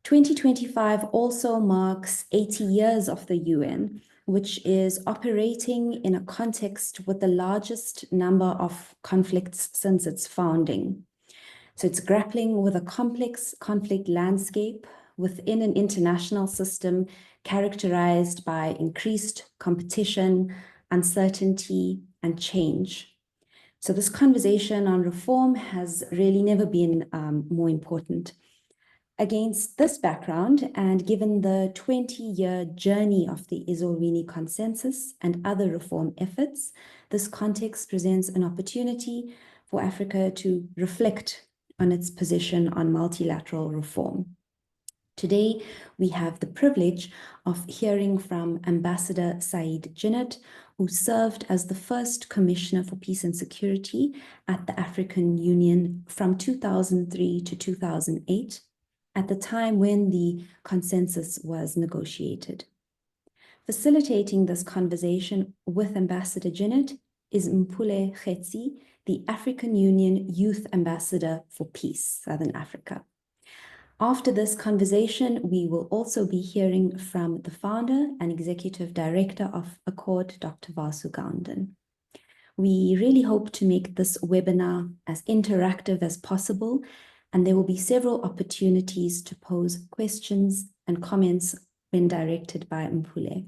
2025 also marks 80 years of the UN, which is operating in a context with the largest number of conflicts since its founding. So it's grappling with a complex conflict landscape within an international system characterized by increased competition, uncertainty, and change. So this conversation on reform has really never been more important. Against this background, and given the 20-year journey of the Ezulwini Consensus and other reform efforts, this context presents an opportunity for Africa to reflect on its position on multilateral reform. Today, we have the privilege of hearing from Ambassador Said Djinnit, who served as the first Commissioner for Peace and Security at the African Union from 2003 to 2008, at the time when the consensus was negotiated. Facilitating this conversation with Ambassador Djinnit is Mpule Kgetsi, the African Union Youth Ambassador for Peace, Southern Africa. After this conversation, we will also be hearing from the founder and executive director of Accord, Dr. Vasu Gandhan. We really hope to make this webinar as interactive as possible, and there will be several opportunities to pose questions and comments when directed by Mpule.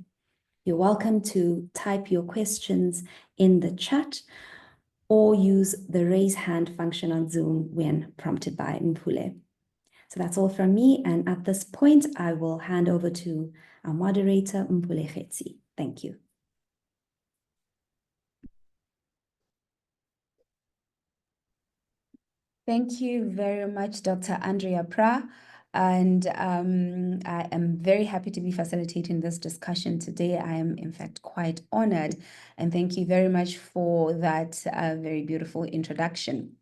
You're welcome to type your questions in the chat or use the raise hand function on Zoom when prompted by Mpule. So that's all from me, and at this point, I will hand over to our moderator, Mpule Kgetsi. Thank you. Thank you very much, Dr. Andrea Pra. And I am very happy to be facilitating this discussion today. I am, in fact, quite honored. And thank you very much for that very beautiful introduction.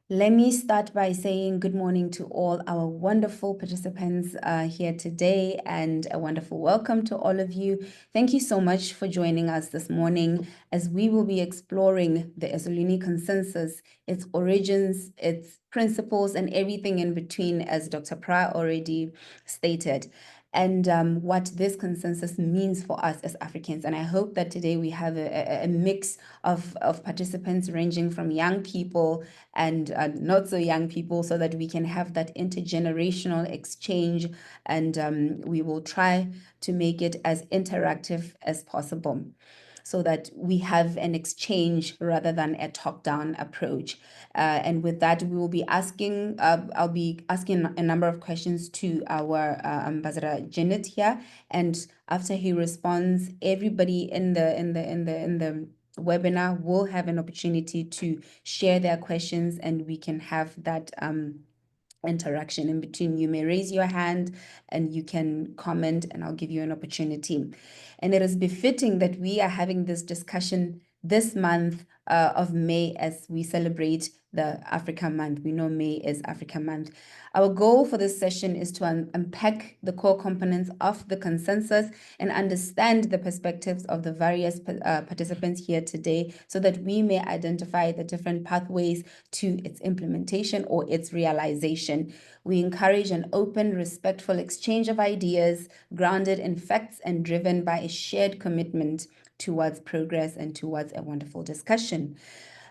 Let me start by saying good morning to all our wonderful participants here today, and a wonderful welcome to all of you. Thank you so much for joining us this morning as we will be exploring the Ezulwini Consensus, its origins, its principles, and everything in between, as Dr. Pra already stated, and what this consensus means for us as Africans. And I hope that today we have a mix of participants ranging from young people and not so young people, so that we can have that intergenerational exchange, and we will try to make it as interactive as possible, so that we have an exchange rather than a top-down approach. And with that, we will be asking, I'll be asking a number of questions to our Ambassador Djinnit here. And after he responds, everybody in the webinar will have an opportunity to share their questions, and we can have that interaction in between. You may raise your hand and you can comment, and I'll give you an opportunity. And it is befitting that we are having this discussion this month of May as we celebrate the Africa Month. We know May is Africa Month. Our goal for this session is to unpack the core components of the consensus and understand the perspectives of the various participants here today, so that we may identify the different pathways to its implementation or its realization. We encourage an open, respectful exchange of ideas, grounded in facts and driven by a shared commitment towards progress and towards a wonderful discussion.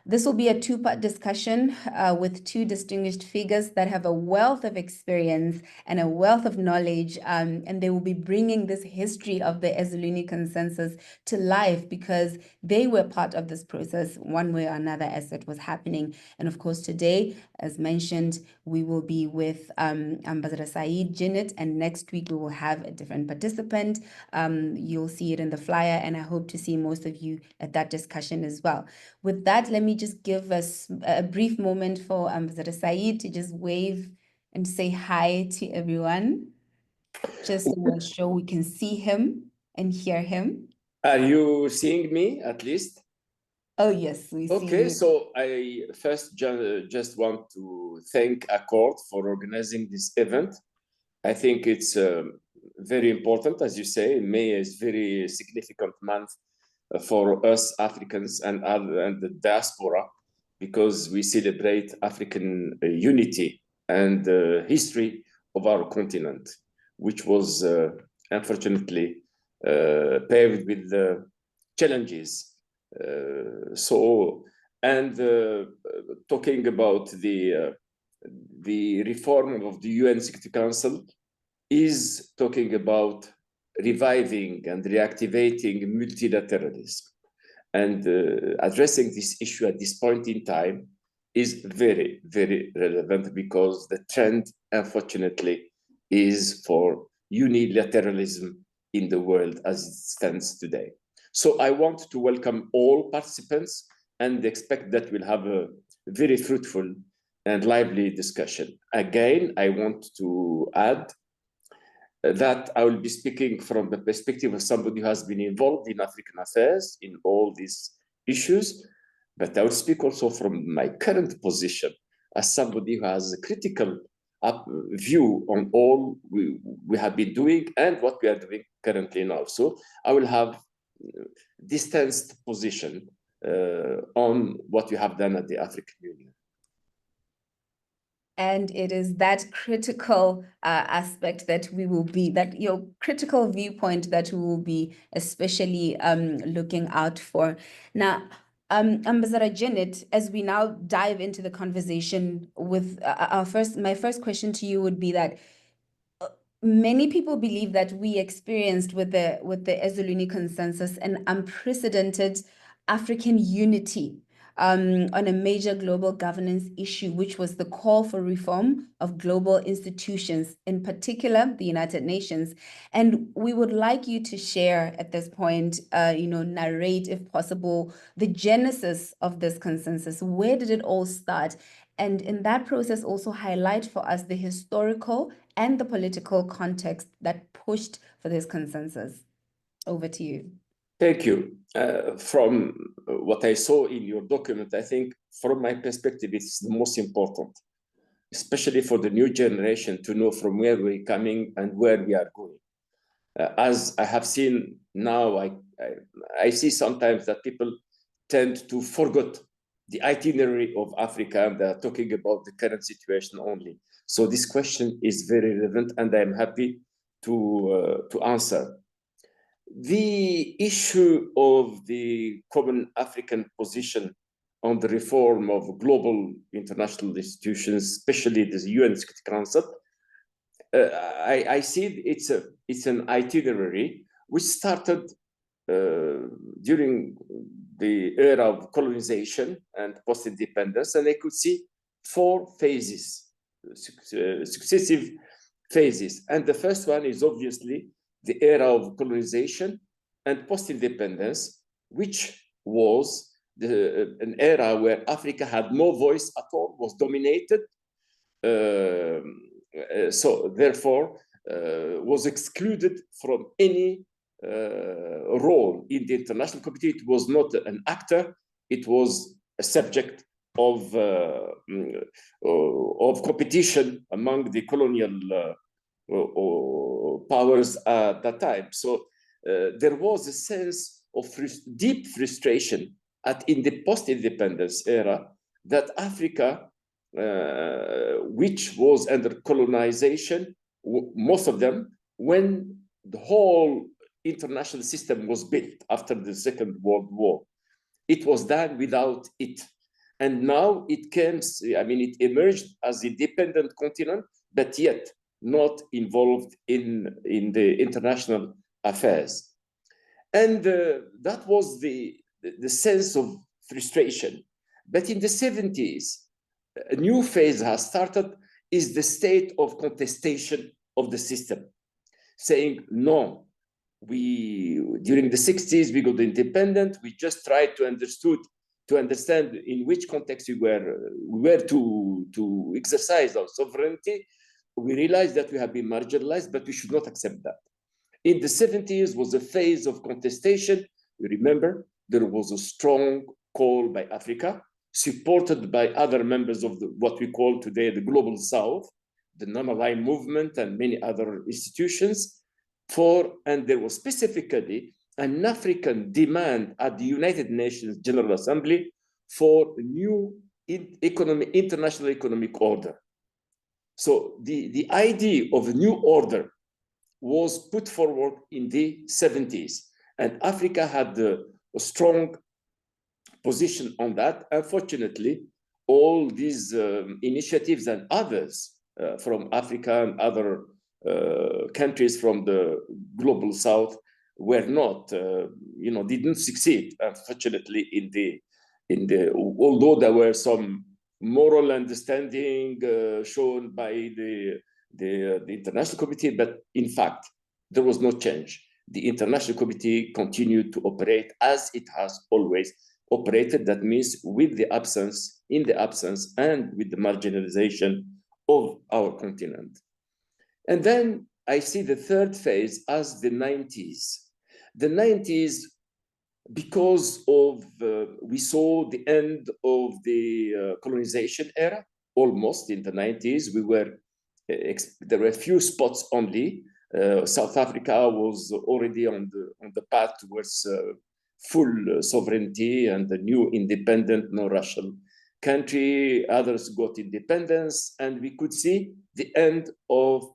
This will be a two-part discussion with two distinguished figures that have a wealth of experience and a wealth of knowledge, and they will be bringing this history of the Ezulwini Consensus to life, because they were part of this process one way or another as it was happening. And of course, today, as mentioned, we will be with Ambassador Said Djinnit, and next week we will have a different participant. You'll see it in the flyer, and I hope to see most of you at that discussion as well. With that, let me just give us a brief moment for Ambassador Said to just wave and say hi to everyone, just to make sure we can see him and hear him. Are you seeing me at least? Oh, yes, we see you. Okay, so I first just want to thank Accord for organizing this event. I think it's very important, as you say. May is very significant month for us Africans and the diaspora, because we celebrate African unity and history of our continent, which was unfortunately paved with challenges. Talking about the reform of the UN Security Council is talking about reviving and reactivating multilateralism. And addressing this issue at this point in time is very, very relevant, because the trend, unfortunately, is for unilateralism in the world as it stands today. So I want to welcome all participants and expect that we'll have a very fruitful and lively discussion. Again, I want to add that I will be speaking from the perspective of somebody who has been involved in African affairs in all these issues, but I will speak also from my current position as somebody who has a critical view on all we have been doing and what we are doing currently now. So I will have distanced position on what we have done at the African Union. And it is that critical aspect that we will be, that your critical viewpoint that we will be especially looking out for. Now, Ambassador Djinnit, as we now dive into the conversation with my first question to you would be that many people believe that we experienced with the Ezulwini Consensus an unprecedented African unity on a major global governance issue, which was the call for reform of global institutions, in particular the United Nations. And we would like you to share at this point, narrate, if possible, the genesis of this consensus. Where did it all start? And in that process, also highlight for us the historical and the political context that pushed for this consensus. Over to you. Thank you. From what I saw in your document, I think from my perspective, it's the most important, especially for the new generation to know from where we're coming and where we are going. As I have seen now, I see sometimes that people tend to forget the itinerary of Africa, and they're talking about the current situation only. So this question is very relevant, and I'm happy to answer. The issue of the common African position on the reform of global international institutions, especially the UN Security Council, I see it's an itinerary which started during the era of colonization and post-independence, and I could see 4 phases, successive phases. And the first one is obviously the era of colonization and post-independence, which was an era where Africa had no voice at all, was dominated, so therefore was excluded from any role in the international community. It was not an actor, it was a subject of competition among the colonial powers at that time. So there was a sense of deep frustration in the post-independence era that Africa, which was under colonization, most of them, when the whole international system was built after the Second World War, it was done without it. And now it it emerged as a dependent continent, but yet not involved in the international affairs. And that was the sense of frustration. But in the 70s, a new phase has started, is the state of contestation of the system, saying, no, during the 60s, we got independent, we just tried to understand in which context we were to exercise our sovereignty. We realized that we have been marginalized, but we should not accept that. In the 70s was a phase of contestation. You remember, there was a strong call by Africa, supported by other members of what we call today the Global South, the Non-Aligned Movement and many other institutions, and there was specifically an African demand at the United Nations General Assembly for a new international economic order. So the idea of a new order was put forward in the 70s, and Africa had a strong position on that. Unfortunately, all these initiatives and others from Africa and other countries from the global south were not, didn't succeed, unfortunately, although there were some moral understanding shown by the International Committee, but in fact, there was no change. The International Committee continued to operate as it has always operated. That means in the absence, and with the marginalization of our continent. And then I see the third phase as the 90s. The 90s, because of, we saw the end of the colonization era, almost in the 90s. There were a few spots only. South Africa was already on the path towards full sovereignty and the new independent, non-Russian country. Others got independence, and we could see the end of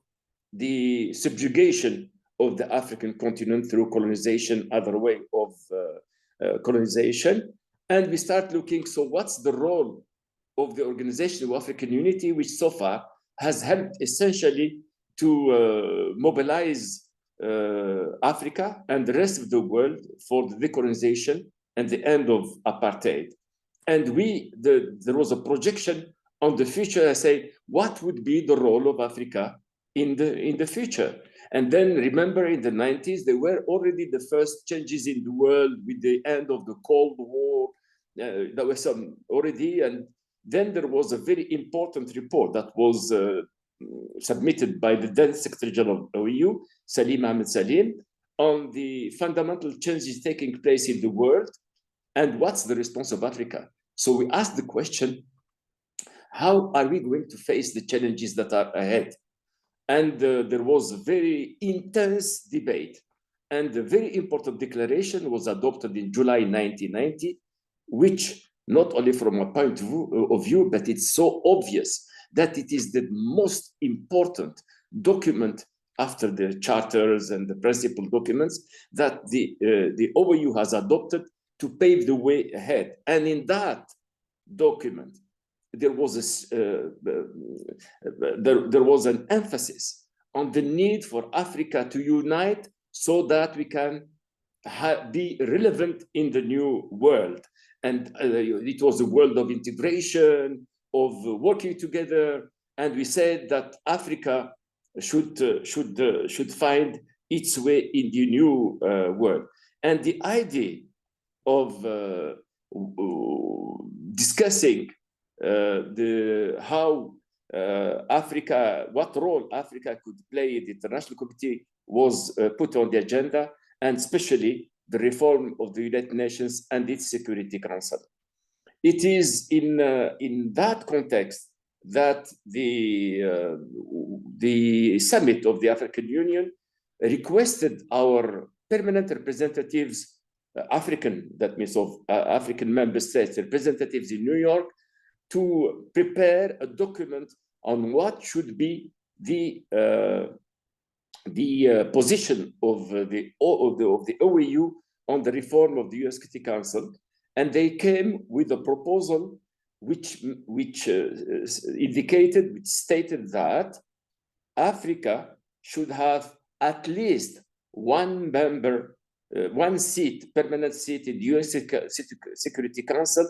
the subjugation of the African continent through colonization, other way of colonization. And we start looking, so what's the role of the Organization of African Unity, which so far has helped essentially to mobilize Africa and the rest of the world for the decolonization and the end of apartheid. And there was a projection on the future. I say, what would be the role of Africa in the future? And then remember, in the 90s, there were already the first changes in the world with the end of the Cold War. There were some already, and then there was a very important report that was submitted by the then Secretary General of OEU, Salim Ahmed Salim, on the fundamental changes taking place in the world and what's the response of Africa. So we asked the question, how are we going to face the challenges that are ahead? And there was a very intense debate, and a very important declaration was adopted in July 1990, which not only from a point of view, but it's so obvious that it is the most important document after the charters and the principal documents that the OAU has adopted to pave the way ahead. And in that document, there was an emphasis on the need for Africa to unite so that we can be relevant in the new world. And it was a world of integration, of working together. And we said that Africa should find its way in the new world. And the idea of discussing what role Africa could play in the International Committee was put on the agenda, and especially the reform of the United Nations and its Security Council. It is in that context that the summit of the African Union requested our permanent representatives, African member states representatives in New York, to prepare a document on what should be the position of the OAU on the reform of the UN Security Council. And they came with a proposal which stated that Africa should have at least one member, one seat, permanent seat in the UN Security Council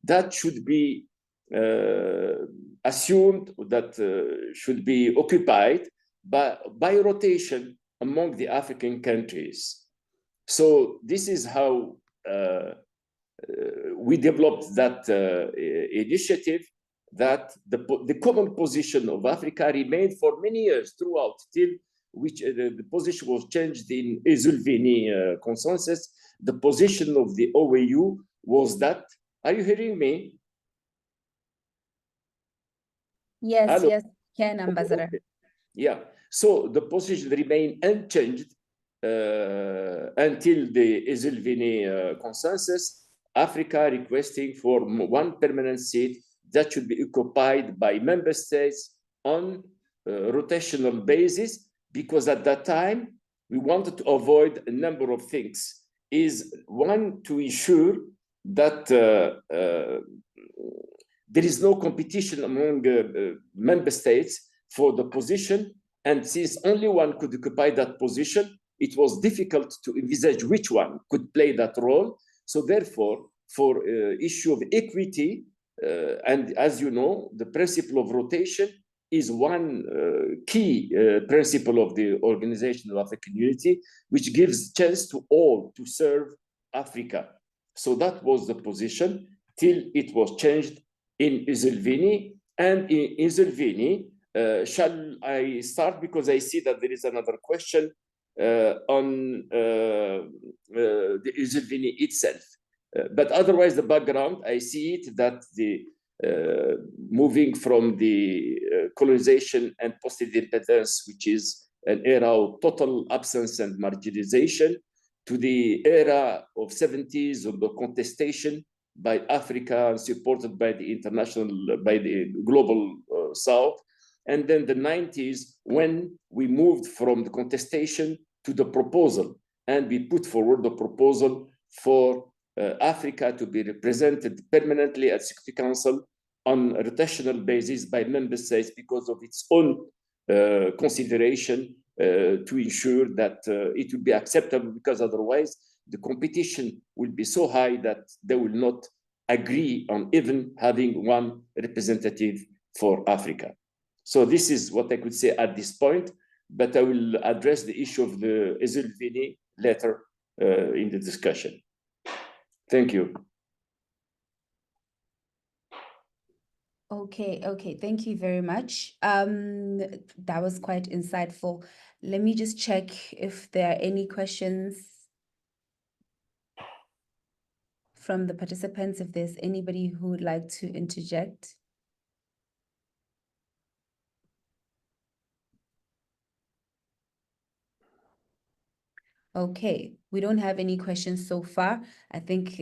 that should be assumed, that should be occupied by rotation among the African countries. So this is how we developed that initiative, that the common position of Africa remained for many years throughout, till which the position was changed in Ezulwini Consensus. The position of the OAU was that, are you hearing me? Yes, Hello? yes, can, Ambassador. Okay. Yeah, so the position remained unchanged until the Ezulwini Consensus, Africa requesting for one permanent seat that should be occupied by member states on rotational basis, because at that time we wanted to avoid a number of things. Is one, to ensure that there is no competition among member states for the position, and since only one could occupy that position, it was difficult to envisage which one could play that role. So therefore, for issue of equity, and as you know, the principle of rotation is one key principle of the Organization of African Unity, which gives chance to all to serve Africa. So that was the position till it was changed in Ezulwini. And in Ezulwini, shall I start, because I see that there is another question on the Ezulwini itself. But otherwise, the background, I see it that the moving from the colonization and post-independence, which is an era of total absence and marginalization, to the era of 70s of the contestation by Africa, supported by the international, by the global South, and then the 90s, when we moved from the contestation to the proposal, and we put forward the proposal for Africa to be represented permanently at Security Council on a rotational basis by member states because of its own consideration to ensure that it would be acceptable, because otherwise the competition will be so high that they will not agree on even having one representative for Africa. So this is what I could say at this point, but I will address the issue of the Ezulwini later in the discussion. Thank you. Okay, thank you very much. That was quite insightful. Let me just check if there are any questions from the participants, if there's anybody who would like to interject. Okay, we don't have any questions so far. I think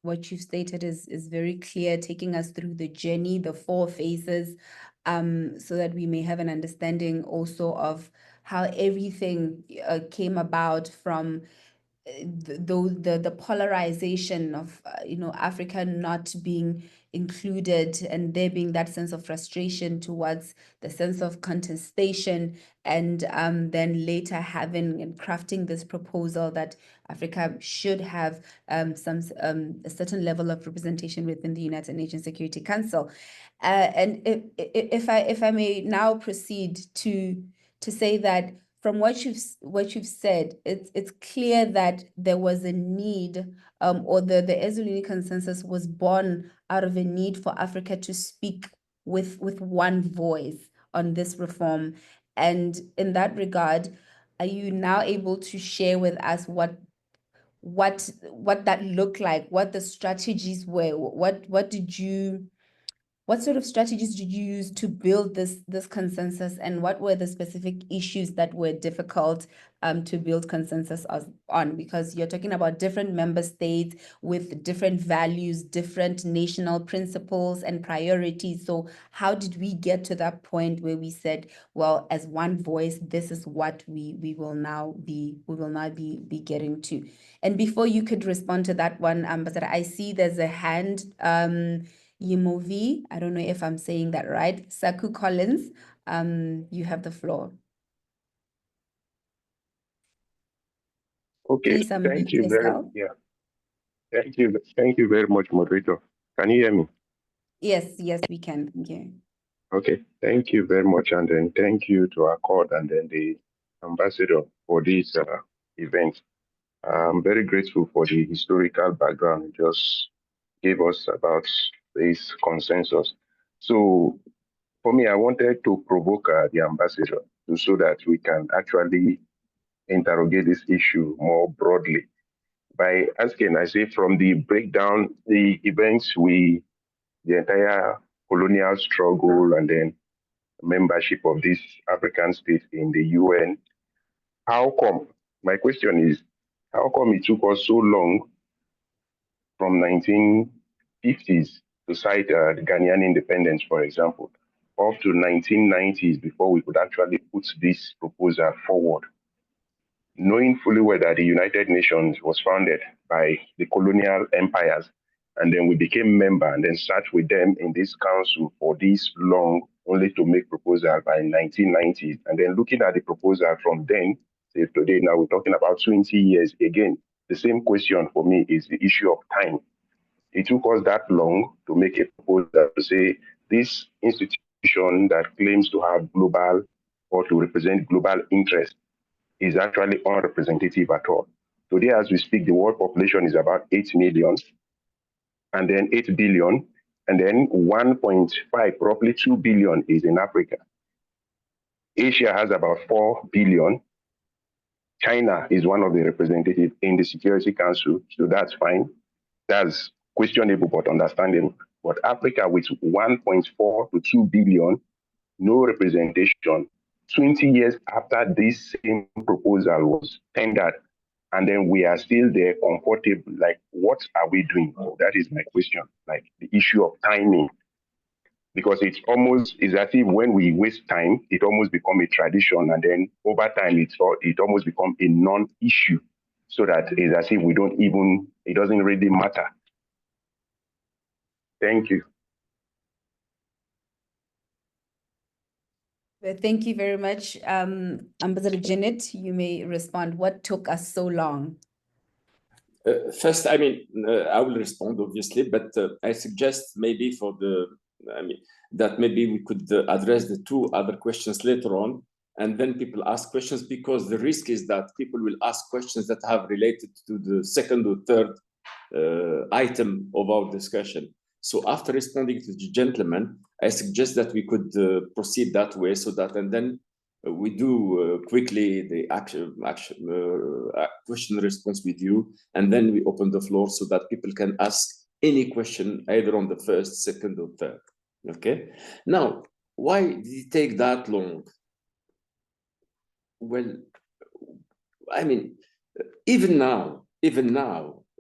what you've stated is very clear, taking us through the journey, the 4 phases, so that we may have an understanding also of how everything came about from the polarization of Africa not being included, and there being that sense of frustration towards the sense of contestation, and then later having and crafting this proposal that Africa should have a certain level of representation within the United Nations Security Council. And if I may now proceed to say that from what you've said, it's clear that there was a need, or the Ezulwini Consensus was born out of a need for Africa to speak with one voice on this reform. And in that regard, are you now able to share with us what that looked like, what the strategies were, what sort of strategies did you use to build this consensus, and what were the specific issues that were difficult to build consensus on? Because you're talking about different member states with different values, different national principles and priorities. So how did we get to that point where we said, well, as one voice, this is what we will now be getting to? And before you could respond to that one, Ambassador, I see there's a hand. Yemovi, I don't know if I'm saying that right. Saku Collins, you have the floor. Okay, Please thank you yourself. Thank you very much, moderator. Can you hear me? Yes, we can. Thank you. Okay, thank you very much, and then thank you to our court and then the ambassador for this event. I'm very grateful for the historical background you just gave us about this consensus. So for me, I wanted to provoke the ambassador so that we can actually interrogate this issue more broadly by asking, I say, from the breakdown, the events, the entire colonial struggle and then membership of this African state in the UN, how come, my question is, how come it took us so long from 1950s to cite the Ghanaian independence, for example, up to 1990s before we could actually put this proposal forward, knowing fully well that the United Nations was founded by the colonial empires, and then we became member and then sat with them in this council for this long, only to make proposal by 1990s. And then looking at the proposal from then till today, now we're talking about 20 years again. The same question for me is the issue of time. It took us that long to make a proposal to say this institution that claims to have global or to represent global interest is actually unrepresentative at all. Today, as we speak, the world population is about 8 million, and then 8 billion, and then 1.5, roughly 2 billion is in Africa. Asia has about 4 billion. China is one of the representatives in the Security Council, so that's fine. That's questionable but understandable. But Africa with 1.4 to 2 billion, no representation, 20 years after this same proposal was tendered, and then we are still there comfortable. Like, what are we doing? That is my question. Like the issue of timing, because it's as if when we waste time, it almost become a tradition, and then over time, it almost become a non-issue, so that it's as if it doesn't really matter. Thank you. Thank you very much. Ambassador Djinnit, you may respond. What took us so long? First, I will respond, obviously, but I suggest maybe that maybe we could address the two other questions later on, and then people ask questions, because the risk is that people will ask questions that have related to the second or third item of our discussion. So after responding to the gentleman, I suggest that we could proceed that way, so that, and then we do quickly the question response with you, and then we open the floor so that people can ask any question either on the first, second, or third. Okay. Now, why did it take that long? Well, even now,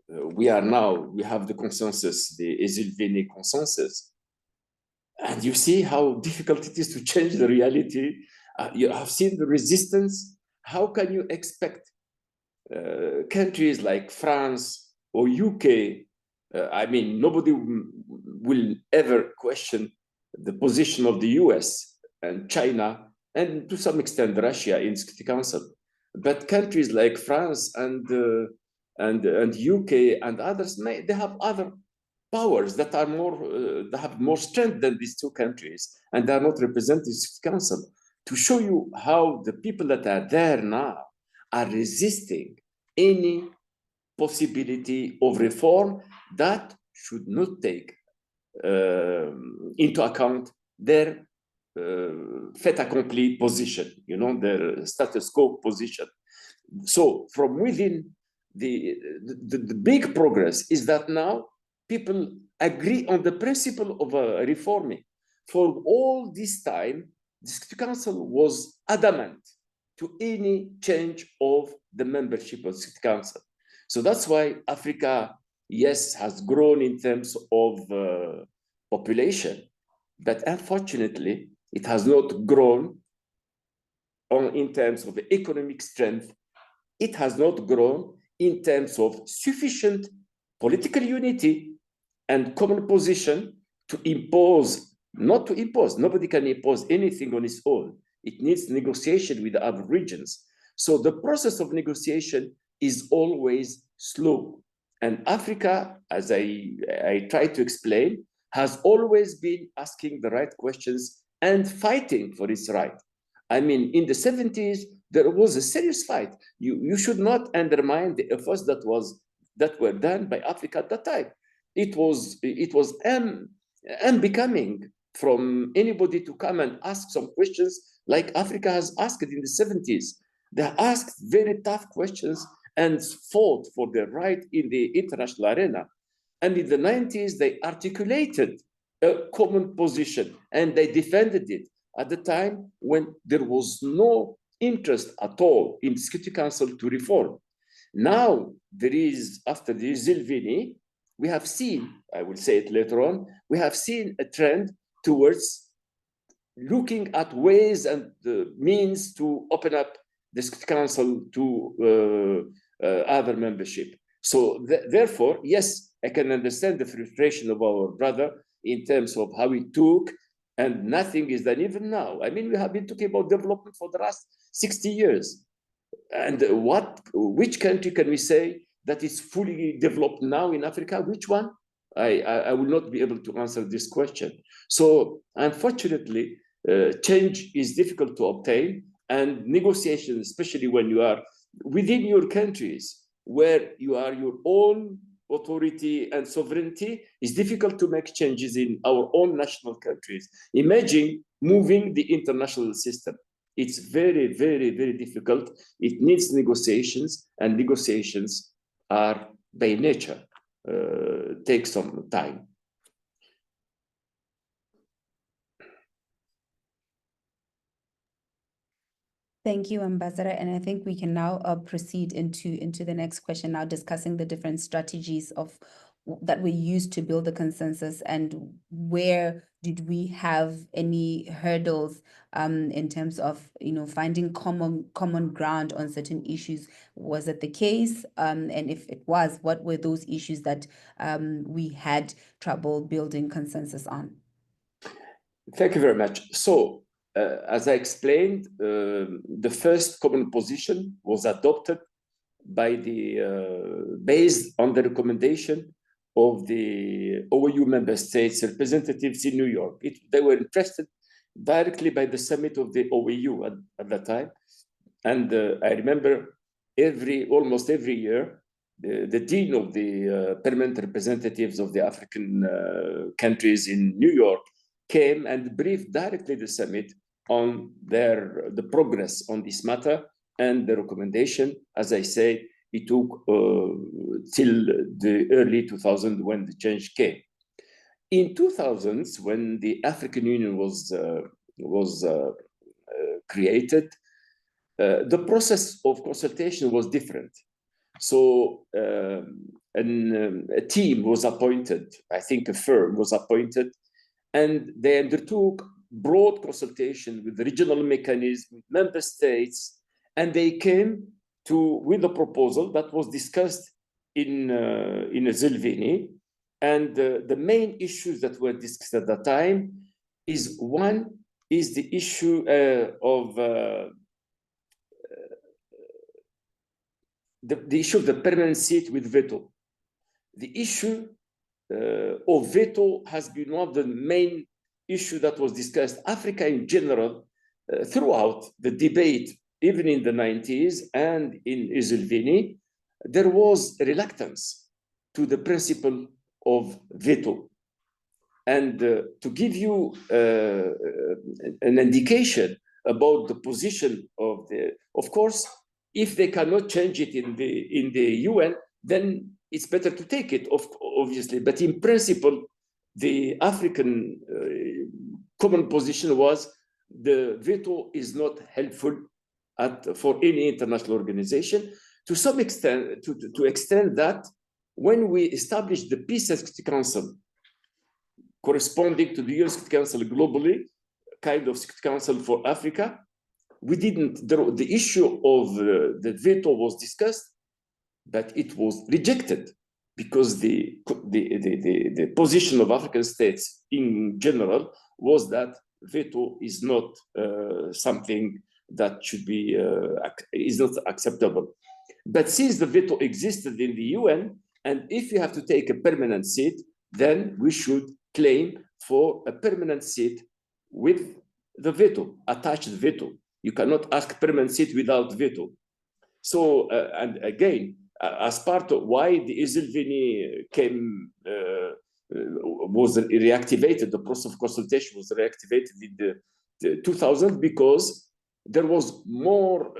we have the consensus, the Ezulwini Consensus, and you see how difficult it is to change the reality. You have seen the resistance. How can you expect countries like France or UK? Nobody will ever question the position of the US and China, and to some extent Russia in Security Council. But countries like France and UK and others, they have other powers that are that have more strength than these two countries, and they are not represented in Security Council. To show you how the people that are there now are resisting any possibility of reform that should not take into account their fait accompli position, their status quo position. So from within, the big progress is that now people agree on the principle of reforming. For all this time, the Security Council was adamant to any change of the membership of the Security Council. So that's why Africa, yes, has grown in terms of population, but unfortunately, it has not grown in terms of economic strength. It has not grown in terms of sufficient political unity and common position to impose, not to impose. Nobody can impose anything on its own. It needs negotiation with the other regions. So the process of negotiation is always slow. And Africa, as I try to explain, has always been asking the right questions and fighting for its right. In the 70s, there was a serious fight. You should not undermine the efforts that were done by Africa at that time. It was unbecoming from anybody to come and ask some questions like Africa has asked in the 70s. They asked very tough questions and fought for their right in the international arena. And in the 90s, they articulated a common position and they defended it at the time when there was no interest at all in the Security Council to reform. Now, there is, after the Ezulwini, we have seen, I will say it later on, we have seen a trend towards looking at ways and means to open up the Security Council to other membership. So therefore, yes, I can understand the frustration of our brother in terms of how he took, and nothing is done even now. I mean, we have been talking about development for the last 60 years. And which country can we say that is fully developed now in Africa? Which one? I will not be able to answer this question. So unfortunately, change is difficult to obtain, and negotiations, especially when you are within your countries, where you are your own authority and sovereignty, is difficult to make changes in our own national countries. Imagine moving the international system. It's very, very, very difficult. It needs negotiations, and negotiations are by nature take some time. Thank you, Ambassador. And I think we can now proceed into the next question, now discussing the different strategies that we used to build the consensus, and where did we have any hurdles in terms of finding common ground on certain issues. Was it the case? And if it was, what were those issues that we had trouble building consensus on? Thank you very much. So as I explained, the first common position was adopted by based on the recommendation of the OAU member states representatives in New York. They were interested directly by the summit of the OAU at that time. And I remember almost every year, the dean of the permanent representatives of the African countries in New York came and briefed directly the summit on the progress on this matter and the recommendation. As I say, it took till the early 2000s when the change came. In 2000s, when the African Union was created, the process of consultation was different. So a team was appointed, I think a firm was appointed, and they undertook broad consultation with the regional mechanism, with member states, and they came with a proposal that was discussed in Ezulwini. And the main issues that were discussed at that time is the issue of the issue of the permanent seat with veto. The issue of veto has been one of the main issues that was discussed. Africa in general, throughout the debate, even in the 90s and in Ezulwini, there was a reluctance to the principle of veto. And to give you an indication about the position of course, if they cannot change it in the UN, then it's better to take it, obviously. But in principle, the African common position was the veto is not helpful for any international organization. To some extent, to extend that, when we established the Peace and Security Council, corresponding to the UN Security Council globally, kind of Security Council for Africa, the issue of the veto was discussed, but it was rejected because the position of African states in general was that veto is not something that should be is not acceptable. But since the veto existed in the UN, and if you have to take a permanent seat, then we should claim for a permanent seat with the veto, attached veto. You cannot ask permanent seat without veto. So, and again, as part of why the Ezulwini was reactivated, the process of consultation was reactivated in the 2000, because there was more,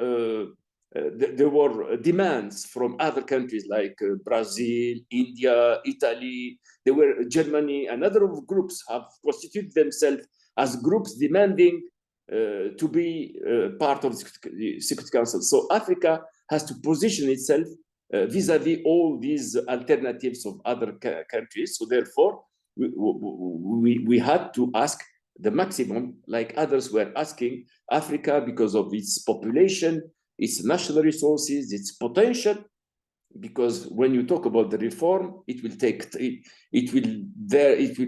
there were demands from other countries like Brazil, India, Italy. There were Germany, and other groups have constituted themselves as groups demanding to be part of the Security Council. So Africa has to position itself vis-a-vis all these alternatives of other countries. So therefore, we had to ask the maximum, like others were asking. Africa, because of its population, its national resources, its potential, because when you talk about the reform, it will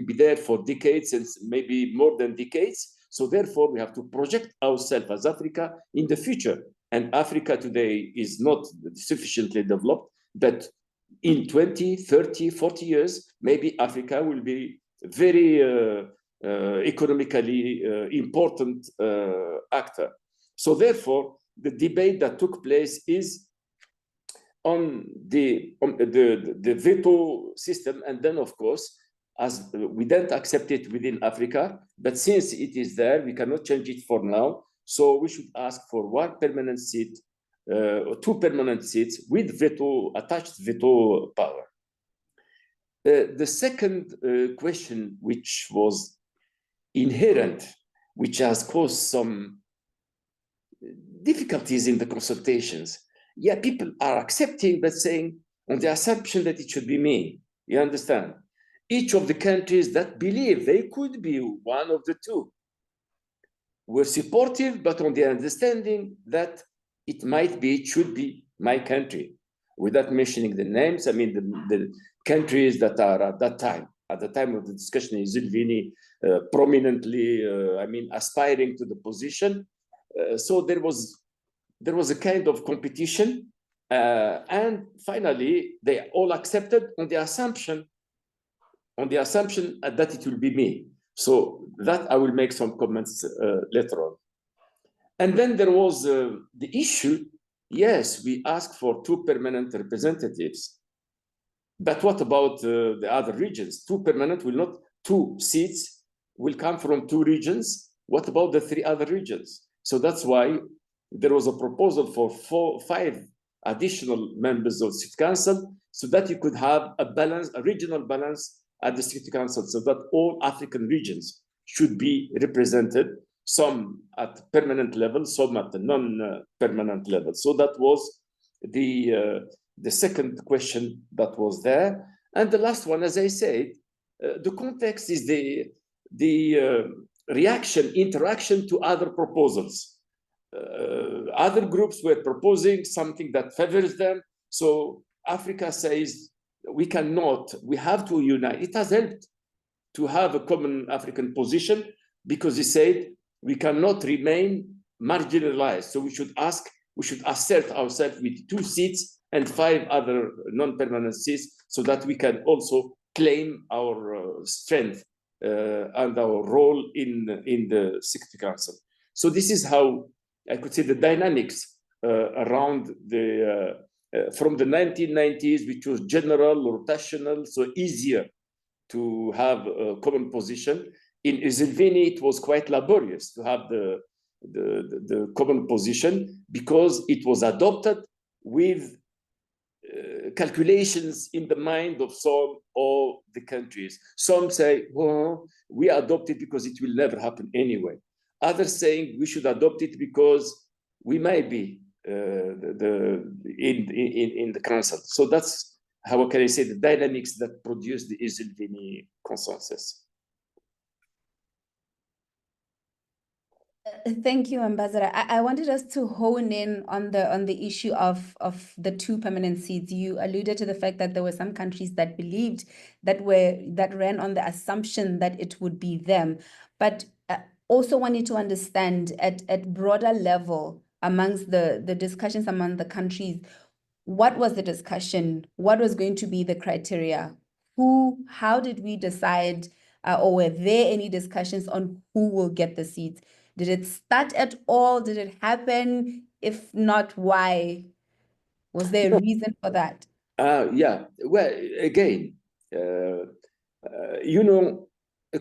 be there for decades and maybe more than decades. So therefore, we have to project ourselves as Africa in the future. And Africa today is not sufficiently developed, but in 20, 30, 40 years, maybe Africa will be very economically important actor. So therefore, the debate that took place is on the veto system, and then of course, as we don't accept it within Africa, but since it is there, we cannot change it for now. So we should ask for one permanent seat, or 2 permanent seats with attached veto power. The second question, which was inherent, which has caused some difficulties in the consultations. Yeah, people are accepting, but saying on the assumption that it should be me. You understand? Each of the countries that believe they could be one of the two were supportive, but on the understanding that it should be my country, without mentioning the names. I mean, the countries that are at the time of the discussion, Ezulwini prominently, aspiring to the position. So there was a kind of competition, and finally they all accepted on the assumption that it will be me. So that I will make some comments later on. And then there was the issue. Yes, we asked for 2 permanent representatives, but what about the other regions? 2 permanent will not, 2 seats will come from 2 regions. What about the 3 other regions? So that's why there was a proposal for 5 additional members of the Security Council, so that you could have a regional balance at the Security Council, so that all African regions should be represented, some at permanent level, some at the non-permanent level. So that was the second question that was there. And the last one, as I said, the context is the interaction to other proposals. Other groups were proposing something that favors them. So Africa says, we have to unite. It has helped to have a common African position, because he said we cannot remain marginalized. So we should assert ourselves with 2 seats and 5 other non-permanent seats, so that we can also claim our strength and our role in the Security Council. So this is how I could say the dynamics around from the 1990s, which was general, rotational, so easier to have a common position. In Ezulwini, it was quite laborious to have the common position, because it was adopted with calculations in the mind of some of the countries. Some say, well, we adopt it because it will never happen anyway. Others saying we should adopt it because we might be in the council. So that's how can I say the dynamics that produced the Ezulwini Consensus. Thank you, Ambassador. I wanted us to hone in on the issue of the 2 permanent seats. You alluded to the fact that there were some countries that believed that ran on the assumption that it would be them, but also wanted to understand at broader level amongst the discussions among the countries, what was the discussion? What was going to be the criteria? How did we decide, or were there any discussions on who will get the seats? Did it start at all? Did it happen? If not, why? Was there a reason for that? Yeah, well, again, a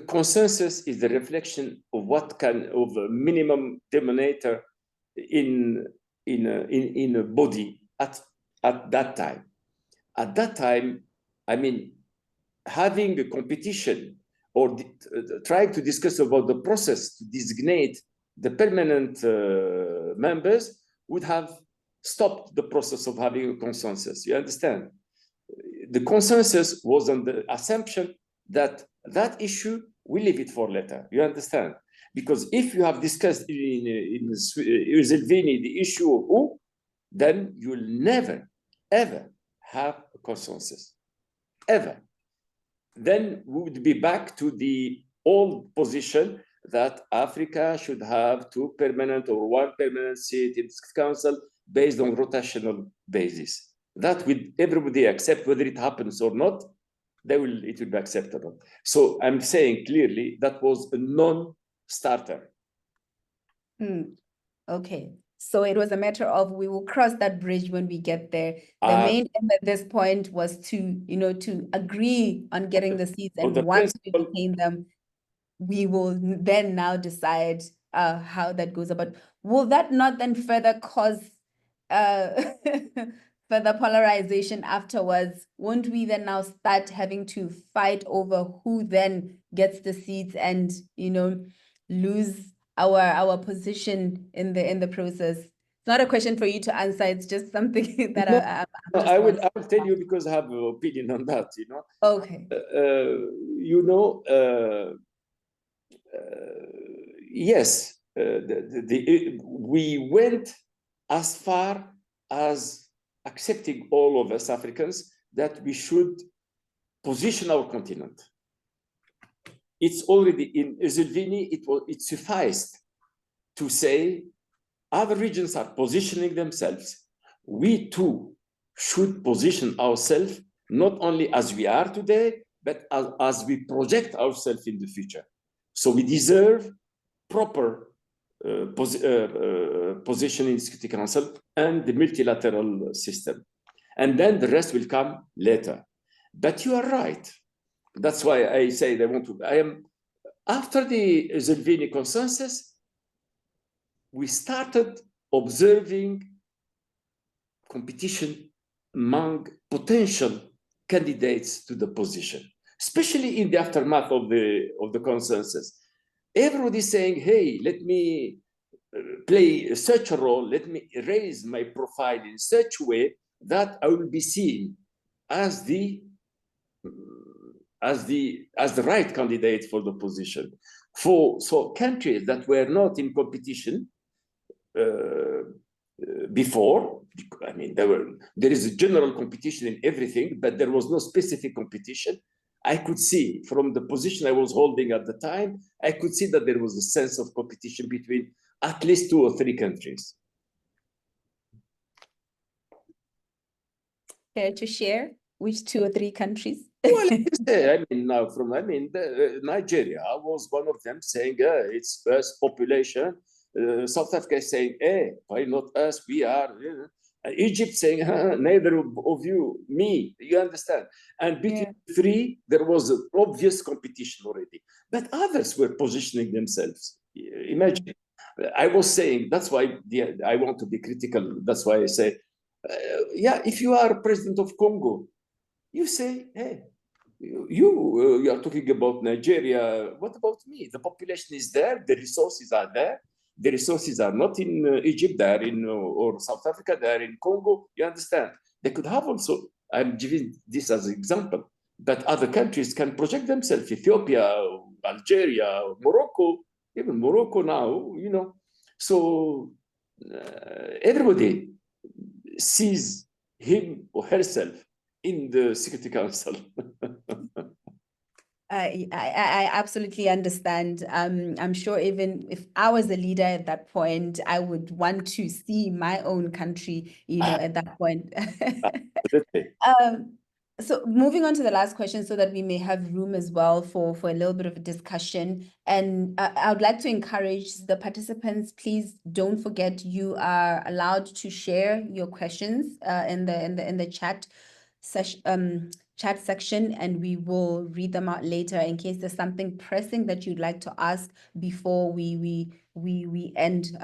consensus is the reflection of of a minimum denominator in a body at that time. At that time, I mean, having a competition or trying to discuss about the process to designate the permanent members would have stopped the process of having a consensus. You understand? The consensus was on the assumption that that issue we leave it for later. You understand? Because if you have discussed in Ezulwini the issue of who, then you'll never, ever have a consensus, ever. Then we would be back to the old position that Africa should have 2 permanent or 1 permanent seat in the Council based on rotational basis. That would everybody accept, whether it happens or not, it will be acceptable. So I'm saying clearly that was a non-starter. Okay. So it was a matter of we will cross that bridge when we get there. The main aim at this point was to, to agree on getting the seats, and once we obtain them, we will then now decide how that goes about. Will that not then further cause further polarization afterwards? Won't we then now start having to fight over who then gets the seats and, lose our position in the process? It's not a question for you to answer. It's just something that I will tell you because I have an opinion on that. Okay. Yes, we went as far as accepting, all of us Africans, that we should position our continent. It's already in Ezulwini, it sufficed to say other regions are positioning themselves. We too should position ourselves not only as we are today, but as we project ourselves in the future. So we deserve proper position in the Security Council and the multilateral system. And then the rest will come later. But you are right. That's why I say after the Ezulwini Consensus, we started observing competition among potential candidates to the position, especially in the aftermath of the consensus. Everybody saying, hey, let me play such a role, let me raise my profile in such a way that I will be seen as the right candidate for the position. So countries that were not in competition before, I mean, there is a general competition in everything, but there was no specific competition. I could see from the position I was holding at the time, I could see that there was a sense of competition between at least 2 or 3 countries. Care to share which 2 or 3 countries? Well, Nigeria was one of them, saying it's first population. South Africa is saying, hey, why not us? We are. Egypt saying, neither of you, me. You understand? And between the 3, there was an obvious competition already. But others were positioning themselves. Imagine. I was saying, that's why I want to be critical. That's why I say, if you are president of Congo, you say, hey, you are talking about Nigeria. What about me? The population is there. The resources are there. The resources are not in Egypt, they're in or South Africa, they're in Congo. You understand? They could have also, I'm giving this as an example, but other countries can project themselves. Ethiopia, Algeria, Morocco, even Morocco now, So everybody sees him or herself in the Security Council. I absolutely understand. I'm sure even if I was a leader at that point, I would want to see my own country, at that point. So moving on to the last question so that we may have room as well for a little bit of a discussion. And I would like to encourage the participants, please don't forget you are allowed to share your questions in the chat section, and we will read them out later in case there's something pressing that you'd like to ask before we end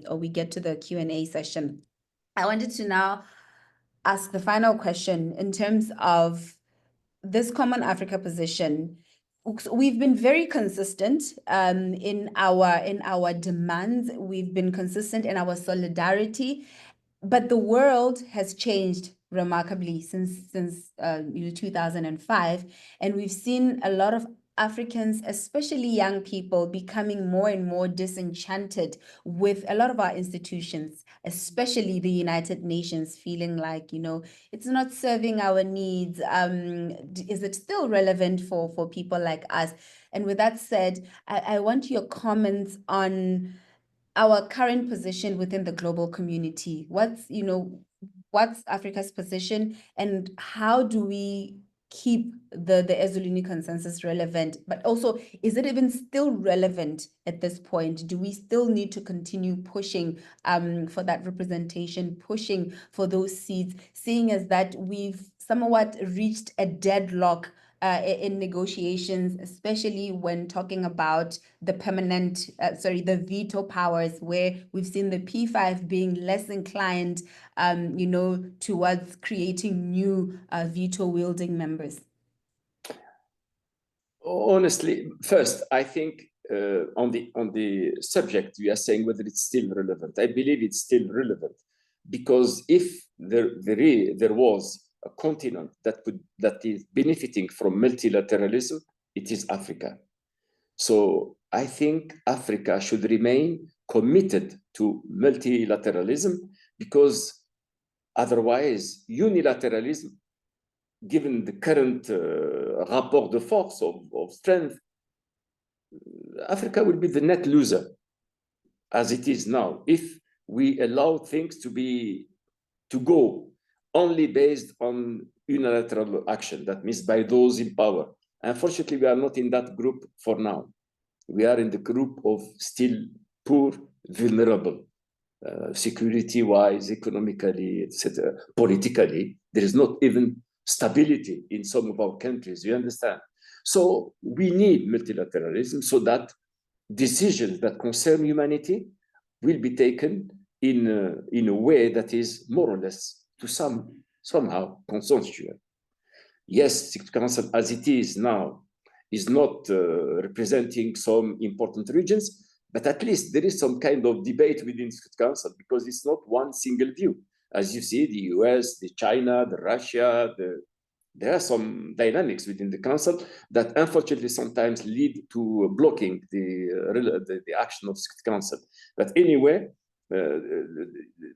or we get to the Q&A session. I wanted to now ask the final question in terms of this Common Africa position. We've been very consistent in our demands. We've been consistent in our solidarity, but the world has changed remarkably since 2005, and we've seen a lot of Africans, especially young people, becoming more and more disenchanted with a lot of our institutions, especially the United Nations, feeling like, you know, it's not serving our needs? Is it still relevant for people like us? And with that said, I want your comments on our current position within the global community. What's Africa's position, and how do we keep the Ezulwini Consensus relevant? But also, is it even still relevant at this point? Do we still need to continue pushing for that representation, pushing for those seats, seeing as that we've somewhat reached a deadlock in negotiations, especially when talking about the the veto powers, where we've seen the P5 being less inclined, towards creating new veto-wielding members? Honestly, first, I think on the subject you are saying whether it's still relevant. I believe it's still relevant, because if there was a continent that is benefiting from multilateralism, it is Africa. So I think Africa should remain committed to multilateralism, because otherwise unilateralism, given the current rapport de force of strength, Africa will be the net loser as it is now if we allow things to go only based on unilateral action. That means by those in power. Unfortunately, we are not in that group for now. We are in the group of still poor, vulnerable, security-wise, economically, etc. Politically, there is not even stability in some of our countries, you understand? So we need multilateralism so that decisions that concern humanity will be taken in a way that is more or less somehow consensual. Yes, Security Council as it is now is not representing some important regions, but at least there is some kind of debate within Security Council, because it's not one single view. As you see, the US, the China, the Russia, there are some dynamics within the council that unfortunately sometimes lead to blocking the action of Security Council. But anyway,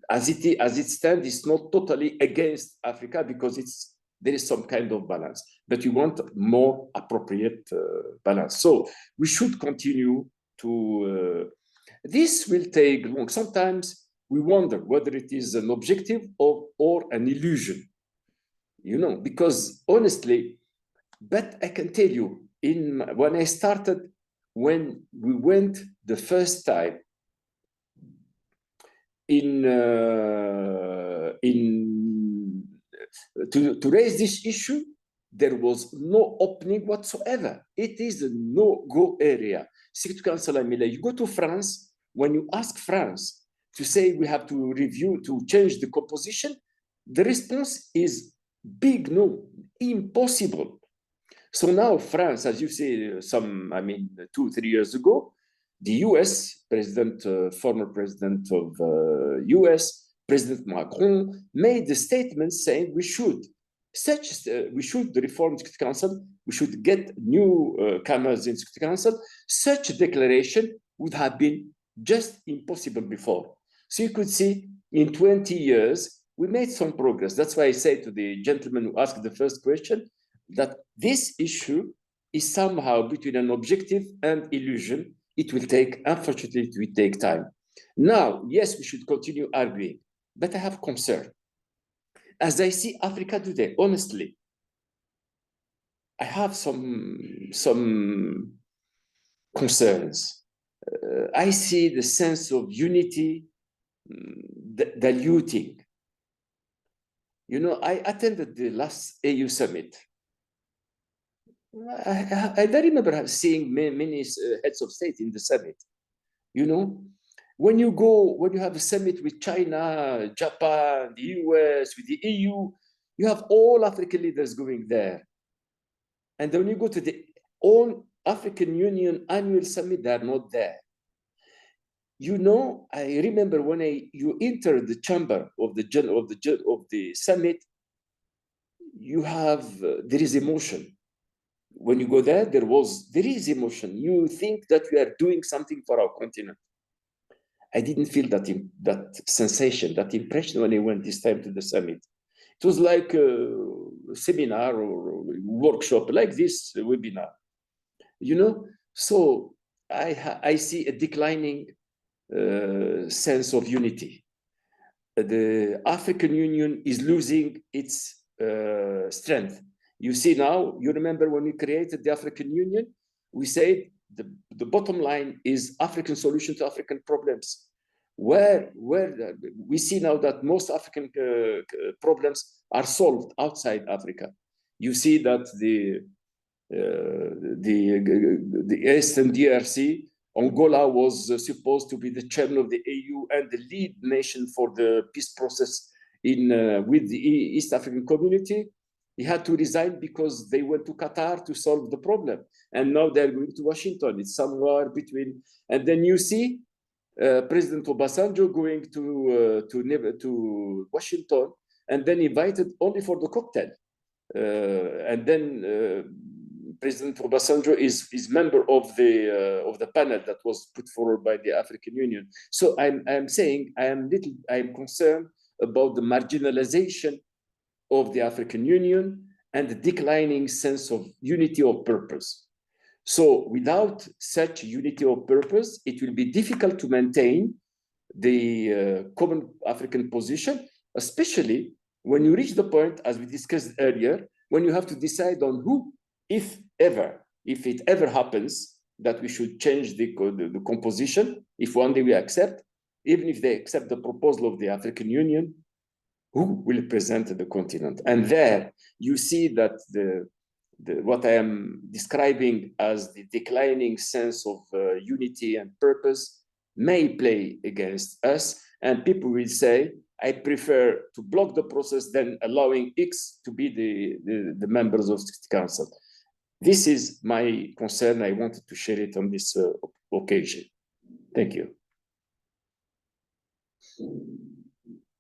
as it stands, it's not totally against Africa, because there is some kind of balance, but we want more appropriate balance. So we should continue to, this will take long. Sometimes we wonder whether it is an objective or an illusion, because honestly, but I can tell you, when I started, when we went the first time to raise this issue, there was no opening whatsoever. It is a no-go area. Security Council, you go to France, when you ask France to say we have to review, to change the composition, the response is big no, impossible. So now France, as you say, 2-3 years ago, the US president, former president of US, President Macron, made a statement saying we should reform the Security Council, we should get new comers in Security Council. Such a declaration would have been just impossible before. So you could see in 20 years, we made some progress. That's why I say to the gentleman who asked the first question, that this issue is somehow between an objective and illusion. It will take, unfortunately, it will take time. Now, yes, we should continue arguing, but I have concern. As I see Africa today, honestly, I have some concerns. I see the sense of unity diluting. I attended the last AU summit. I don't remember seeing many heads of state in the summit. When you have a summit with China, Japan, the US, with the EU, you have all African leaders going there. And then when you go to the own African Union annual summit, they're not there. I remember when you enter the chamber of the summit, there is emotion. when you go there, there is emotion. You think that we are doing something for our continent. I didn't feel that sensation, that impression when I went this time to the summit. It was like a seminar or workshop, like this webinar, you know. So I see a declining sense of unity. The African Union is losing its strength. You see now, you remember when we created the African Union, we said the bottom line is African solution to African problems. Where we see now that most African problems are solved outside Africa. You see that the Eastern DRC, Angola was supposed to be the chairman of the AU and the lead nation for the peace process with the East African community. He had to resign because they went to Qatar to solve the problem. And now they're going to Washington. It's somewhere between. And then you see President Obasanjo going to Washington and then invited only for the cocktail. And then President Obasanjo is member of the panel that was put forward by the African Union. So I'm saying I'm concerned about the marginalization of the African Union and the declining sense of unity of purpose. So without such unity of purpose, it will be difficult to maintain the common African position, especially when you reach the point, as we discussed earlier, when you have to decide on who, if it ever happens that we should change the composition, if one day we accept, even if they accept the proposal of the African Union, who will represent the continent? And there you see that what I am describing as the declining sense of unity and purpose may play against us, and people will say, I prefer to block the process than allowing X to be the members of the council. This is my concern. I wanted to share it on this occasion. Thank you.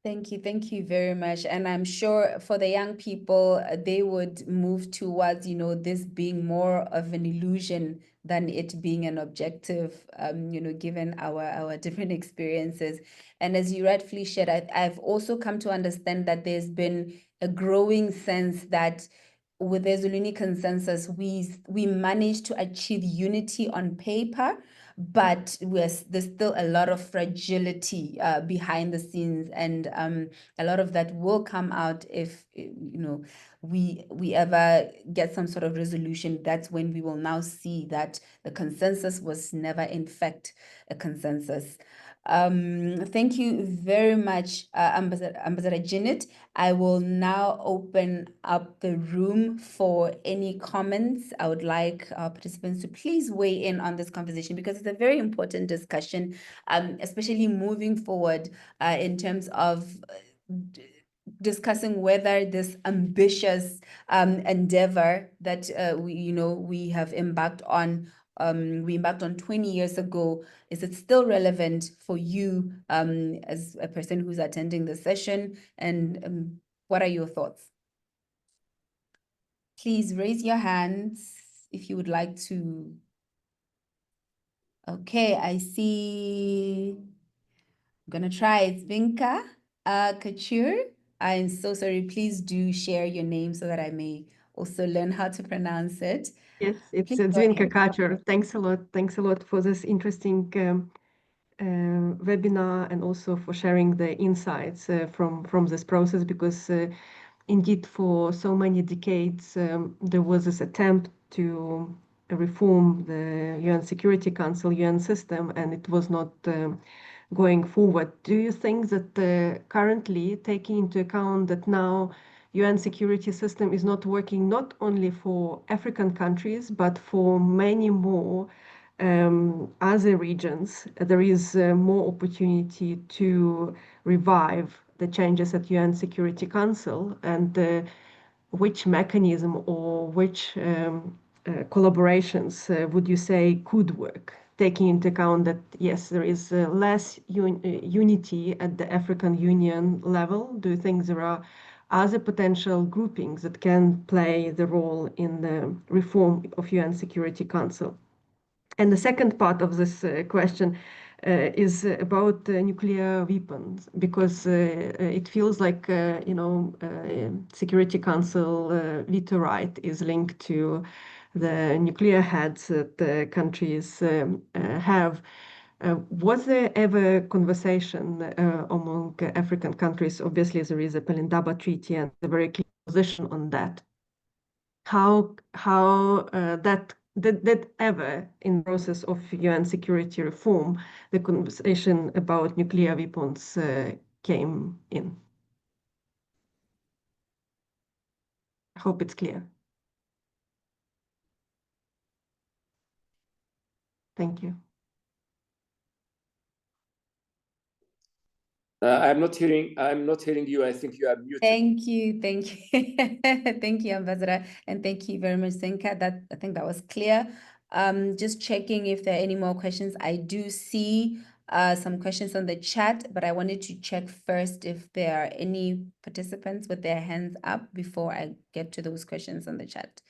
Thank you very much. And I'm sure for the young people, they would move towards, this being more of an illusion than it being an objective, given our different experiences. And as you rightfully shared, I've also come to understand that there's been a growing sense that with the Ezulwini Consensus, we managed to achieve unity on paper, but there's still a lot of fragility behind the scenes, and a lot of that will come out if we ever get some sort of resolution. That's when we will now see that the consensus was never in fact a consensus. Thank you very much, Ambassador Djinnit. I will now open up the room for any comments. I would like our participants to please weigh in on this conversation because it's a very important discussion, especially moving forward in terms of discussing whether this ambitious endeavor that we have embarked on. We embarked on 20 years ago. Is it still relevant for you as a person who's attending the session? And what are your thoughts? Please raise your hands if you would like to. Okay, I see. I'm gonna try. It's Vinka Couture. I'm so sorry. Please do share your name so that I may also learn how to pronounce it. Yes, it's Ezulwini Consensus. Thanks a lot. Thanks a lot for this interesting webinar and also for sharing the insights from this process, because indeed for so many decades there was this attempt to reform the UN Security Council, UN system, and it was not going forward. Do you think that currently, taking into account that now UN security system is not working not only for African countries, but for many more other regions, there is more opportunity to revive the changes at UN Security Council, and which mechanism or which collaborations would you say could work, taking into account that, yes, there is less unity at the African Union level? Do you think there are as a potential groupings that can play the role in the reform of UN Security Council. And the second part of this question is about nuclear weapons, because it feels like, Security Council veto right is linked to the nuclear heads that the countries have. Was there ever conversation among African countries? Obviously, there is a Pelindaba Treaty and a very clear position on that. How that ever in the process of UN security reform, the conversation about nuclear weapons came in? I hope it's clear. Thank you. I'm not hearing you. I think you are muted. Thank you. Thank you, Ambassador. And thank you very much, Zenka. I think that was clear. Just checking if there are any more questions. I do see some questions on the chat, but I wanted to check first if there are any participants with their hands up before I get to those questions on the chat.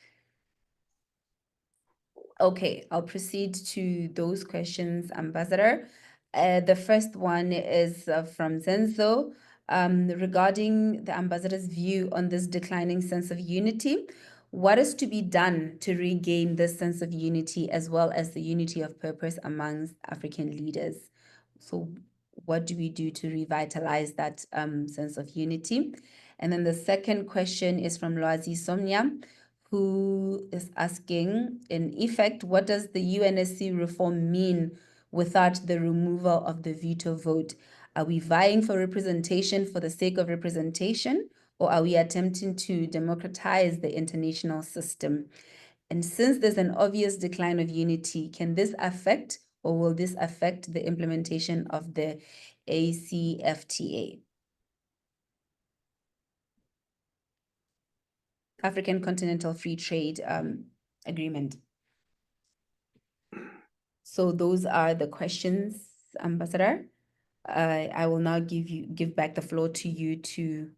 Okay, I'll proceed to those questions, Ambassador. The first one is from Zenzo regarding the ambassador's view on this declining sense of unity. What is to be done to regain this sense of unity as well as the unity of purpose amongst African leaders? So what do we do to revitalize that sense of unity? And then the second question is from Loazi Somnia, who is asking, in effect, what does the UNSC reform mean without the removal of the veto vote? Are we vying for representation for the sake of representation, or are we attempting to democratize the international system? And since there's an obvious decline of unity, can this affect, or will this affect the implementation of the ACFTA? African Continental Free Trade Agreement. So those are the questions, Ambassador. I will now give back the floor to you to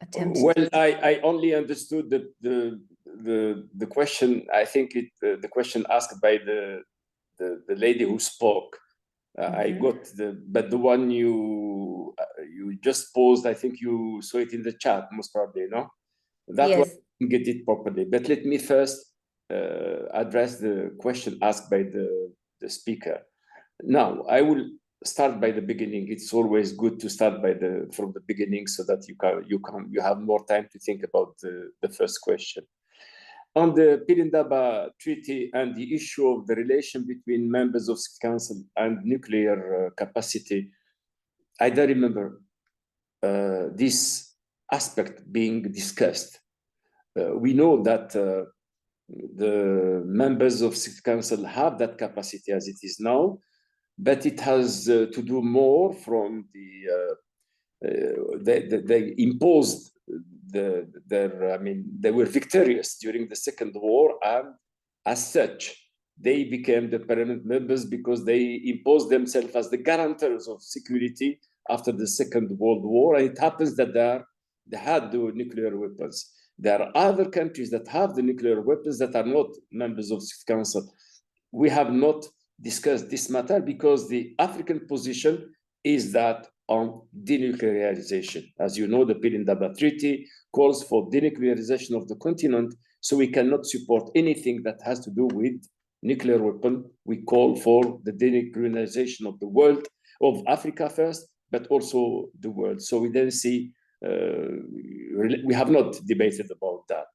attempt. Well, I only understood the question. I think the question asked by the lady who spoke. I got but the one you just posed, I think you saw it in the chat, most probably, no? That Yes. one I didn't get it properly. But let me first address the question asked by the speaker. Now, I will start by the beginning. It's always good to start from the beginning so that you have more time to think about the first question. On the Pelindaba Treaty and the issue of the relation between members of Security Council and nuclear capacity, I don't remember this aspect being discussed. We know that the members of Security Council have that capacity as it is now, but it has to do more from they imposed they were victorious during the Second War, and as such, they became the permanent members because they imposed themselves as the guarantors of security after the Second World War. And it happens that they had the nuclear weapons. There are other countries that have the nuclear weapons that are not members of Security Council. We have not discussed this matter because the African position is that on denuclearization. As you know, the Pelindaba Treaty calls for denuclearization of the continent, so we cannot support anything that has to do with nuclear weapon. We call for the denuclearization of the world, of Africa first, but also the world. So we then see, we have not debated about that.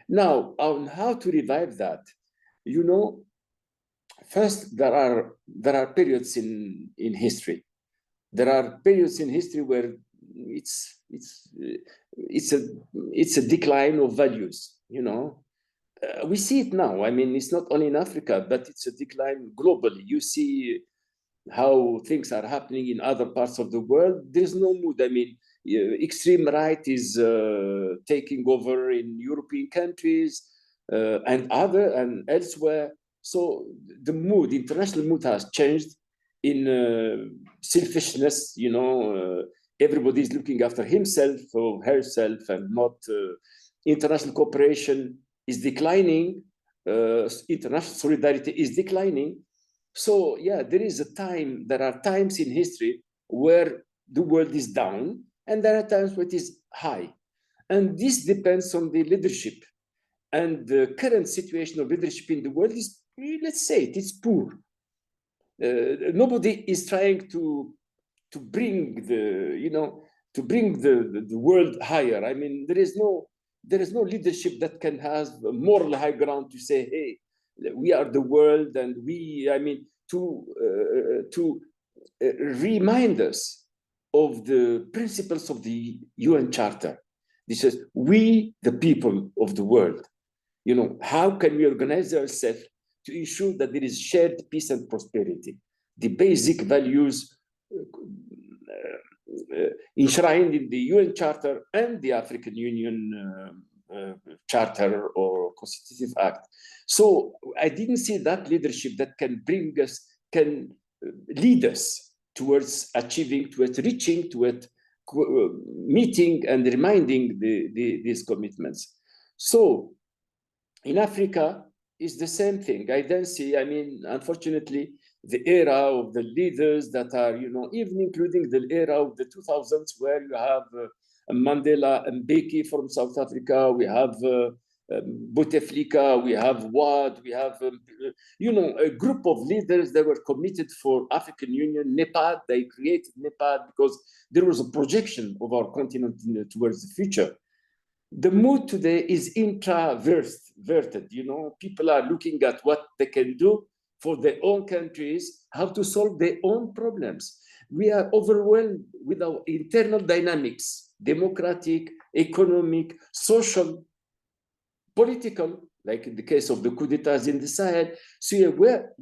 Now, on how to revive that, you know, first, there are periods in history. There are periods in history where it's a decline of values. You know, we see it now. I mean, it's not only in Africa, but it's a decline globally. You see how things are happening in other parts of the world. There's no mood. I mean, extreme right is taking over in European countries and elsewhere. So the mood, international mood has changed in selfishness, you know, everybody is looking after himself or herself, and not international cooperation is declining, international solidarity is declining. So yeah, there are times in history where the world is down, and there are times where it is high. And this depends on the leadership. And the current situation of leadership in the world is, let's say it's poor. Nobody is trying to bring the world higher. I mean, there is no leadership that can have moral high ground to say, hey, we are the world, and to remind us of the principles of the UN Charter. This is, we, the people of the world, how can we organize ourselves to ensure that there is shared peace and prosperity, the basic values enshrined in the UN Charter and the African Union Charter or Constitutive Act. So I didn't see that leadership that can lead us towards achieving, towards reaching, towards meeting and reminding these commitments. So in Africa, it's the same thing. I don't see, unfortunately, the era of the leaders that are, even including the era of the 2000s, where you have Mandela and Mbeki from South Africa, we have Bouteflika, we have Wade, we have, a group of leaders that were committed for African Union. NEPAD, they created NEPAD because there was a projection of our continent towards the future. The mood today is introverted. People are looking at what they can do for their own countries, how to solve their own problems. We are overwhelmed with our internal dynamics, democratic, economic, social, political, like in the case of the coup d'etats in the Sahel. So yeah, we're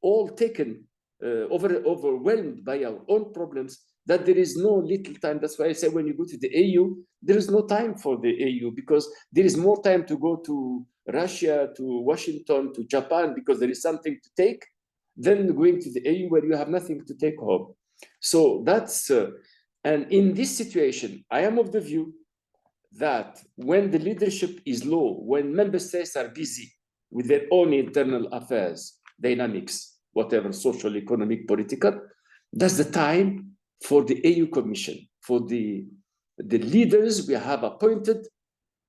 all taken, overwhelmed by our own problems, that there is no little time. That's why I say when you go to the AU, there is no time for the AU, because there is more time to go to Russia, to Washington, to Japan, because there is something to take, than going to the AU where you have nothing to take home. So that's, and in this situation, I am of the view that when the leadership is low, when member states are busy with their own internal affairs, dynamics, whatever, social, economic, political, that's the time for the AU Commission, for the leaders we have appointed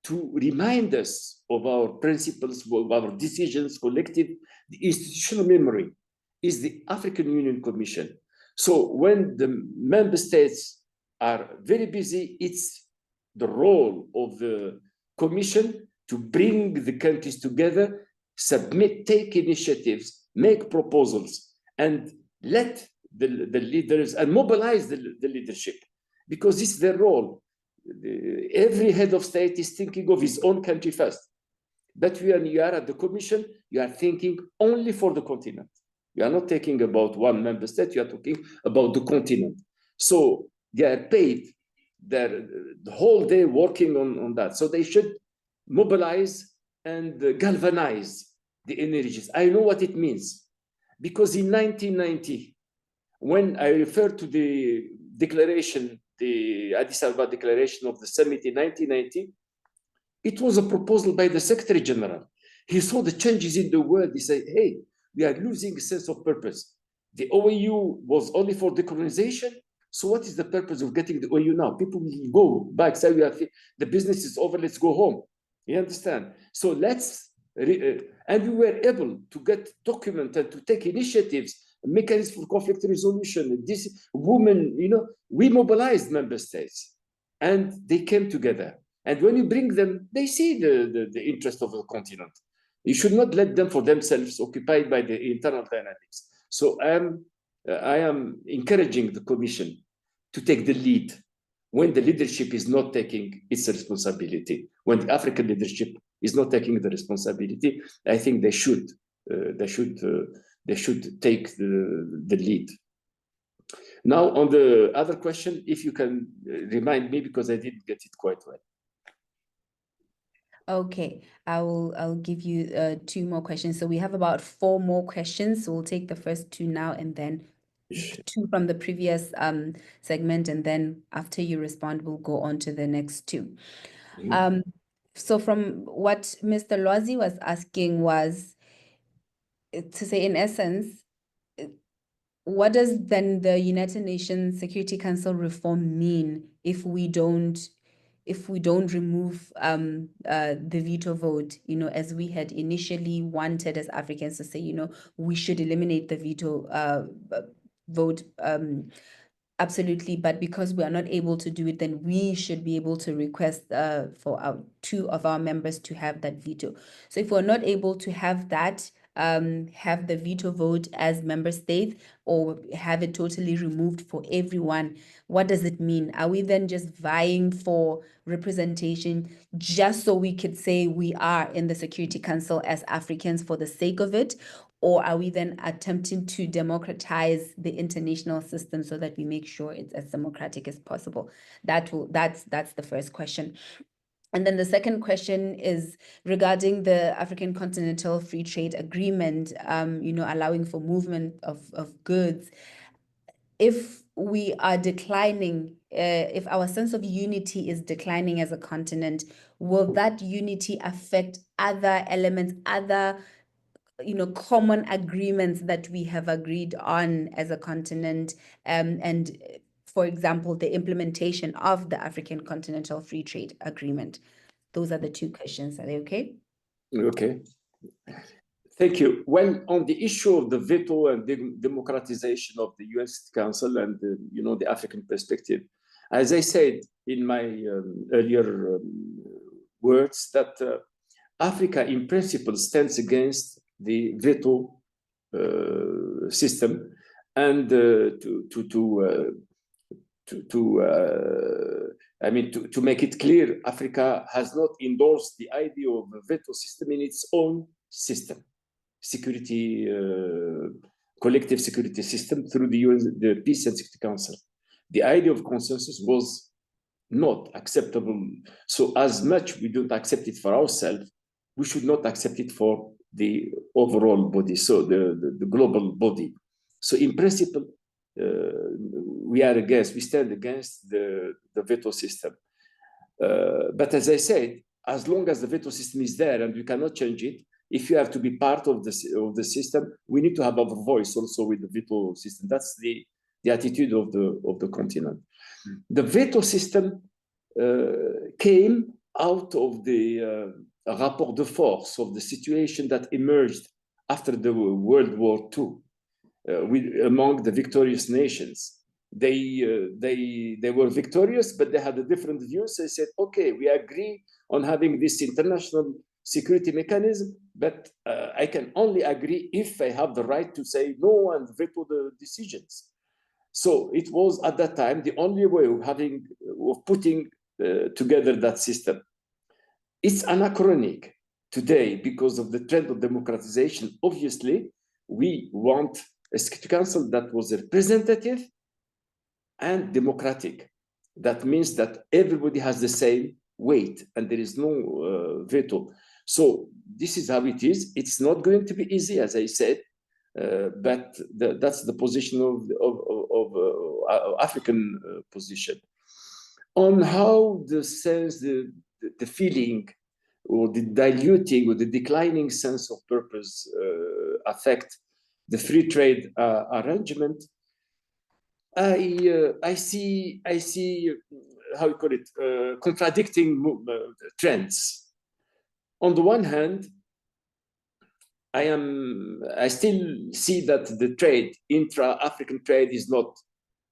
to remind us of our principles, of our decisions, collective. The institutional memory is the African Union Commission. So when the member states are very busy, it's the role of the Commission to bring the countries together, take initiatives, make proposals, and let the leaders, and mobilize the leadership, because it's their role. Every head of state is thinking of his own country first. But when you are at the Commission, you are thinking only for the continent. You are not thinking about one member state, you are talking about the continent. So they are paid the whole day working on that. So they should mobilize and galvanize the energies. I know what it means, because in 1990, when I refer to the declaration, the Addis Ababa Declaration of the Summit in 1990, it was a proposal by the Secretary General. He saw the changes in the world. He said, hey, we are losing a sense of purpose. The OAU was only for decolonization. So what is the purpose of getting the OAU now? People will go back, say, the business is over, let's go home. You understand? So and we were able to get documented, to take initiatives, mechanisms for conflict resolution. This women, we mobilized member states, and they came together. And when you bring them, they see the interest of the continent. You should not let them for themselves, occupied by the internal dynamics. So I am encouraging the Commission to take the lead when the leadership is not taking its responsibility. When the African leadership is not taking the responsibility, I think they should take the lead. Now, on the other question, if you can remind me, because I didn't get it quite well. Okay, I'll give you 2 more questions. So we have about 4 more questions. So we'll take the first 2 now, and then two from the previous segment, and then after you respond, we'll go on to the next two. So from what Mr. Lwazi was asking was to say, in essence, what does then the United Nations Security Council reform mean if we don't remove the veto vote, as we had initially wanted as Africans to say, we should eliminate the veto vote, absolutely, but because we are not able to do it, then we should be able to request for two of our members to have that veto. So if we're not able to have that, have the veto vote as member states, or have it totally removed for everyone, what does it mean? Are we then just vying for representation just so we could say we are in the Security Council as Africans for the sake of it? Or are we then attempting to democratize the international system so that we make sure it's as democratic as possible? That's the first question. And then the second question is regarding the African Continental Free Trade Agreement, allowing for movement of goods. If we are declining, if our sense of unity is declining as a continent, will that unity affect other elements, other common agreements that we have agreed on as a continent, and for example, the implementation of the African Continental Free Trade Agreement? Those are the two questions. Are they okay? Okay. Thank you. Well, on the issue of the veto and the democratization of the UN Council and the African perspective, as I said in my earlier words, that Africa in principle stands against the veto system, and to make it clear, Africa has not endorsed the idea of a veto system in its own system, collective security system through the UN, the Peace and Security Council. The idea of consensus was not acceptable. So as much we don't accept it for ourselves, we should not accept it for the overall body, so the global body. So in principle, we stand against the veto system. But as I said, as long as the veto system is there and we cannot change it, if you have to be part of the system, we need to have our voice also with the veto system. That's the attitude of the continent. The veto system came out of the rapport de force of the situation that emerged after the World War II among the victorious nations. They were victorious, but they had a different view. So they said, okay, we agree on having this international security mechanism, but I can only agree if I have the right to say no and veto the decisions. So it was at that time the only way of putting together that system. It's anachronic today because of the trend of democratization. Obviously, we want a Security Council that was representative and democratic. That means that everybody has the same weight and there is no veto. So this is how it is. It's not going to be easy, as I said, but that's the position of African position. On how the feeling or the diluting or the declining sense of purpose affect the free trade arrangement, I see how you call it, contradicting trends. On the one hand, I still see that the trade, intra-African trade, is not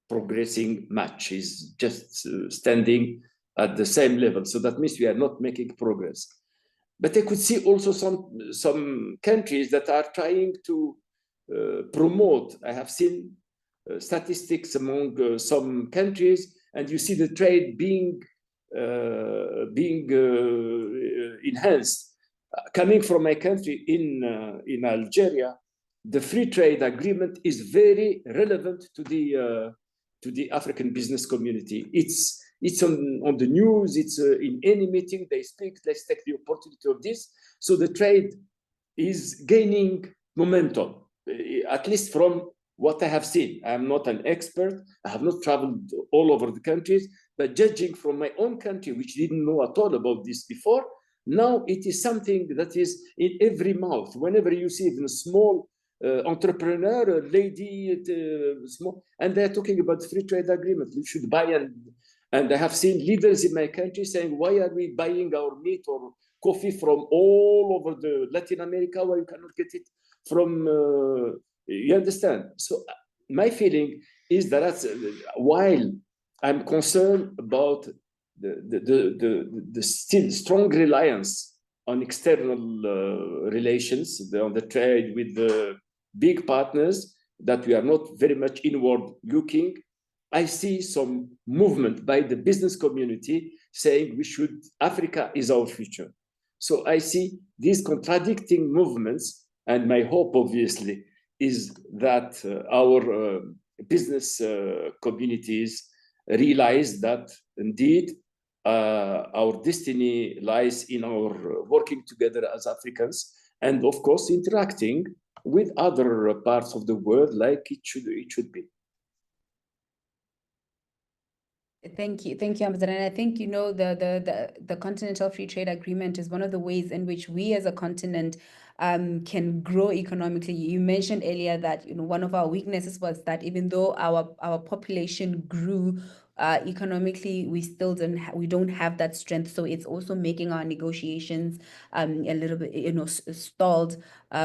progressing much. Is just standing at the same level. So that means we are not making progress. But I could see also some countries that are trying to promote. I have seen statistics among some countries, and you see the trade being enhanced. Coming from my country in Algeria, the free trade agreement is very relevant to the African business community. It's on the news. It's in any meeting they speak. Let's take the opportunity of this. So the trade is gaining momentum, at least from what I have seen. I'm not an expert. I have not traveled all over the countries, but judging from my own country, which didn't know at all about this before, now it is something that is in every mouth. Whenever you see even a small entrepreneur, a lady, small, and they're talking about free trade agreement. We should buy, and I have seen leaders in my country saying, why are we buying our meat or coffee from all over the Latin America, where you cannot get it from, you understand? So my feeling is that while I'm concerned about the still strong reliance on external relations, on the trade with the big partners, that we are not very much inward looking, I see some movement by the business community saying Africa is our future. So I see these contradicting movements, and my hope, obviously, is that our business communities realize that indeed our destiny lies in our working together as Africans, and of course interacting with other parts of the world like it should be. Thank you, Ambassador. And I think, you know, the Continental Free Trade Agreement is one of the ways in which we as a continent can grow economically. You mentioned earlier that, you know, one of our weaknesses was that even though our population grew economically, we still don't have that strength. So it's also making our negotiations a little bit, you know, stalled.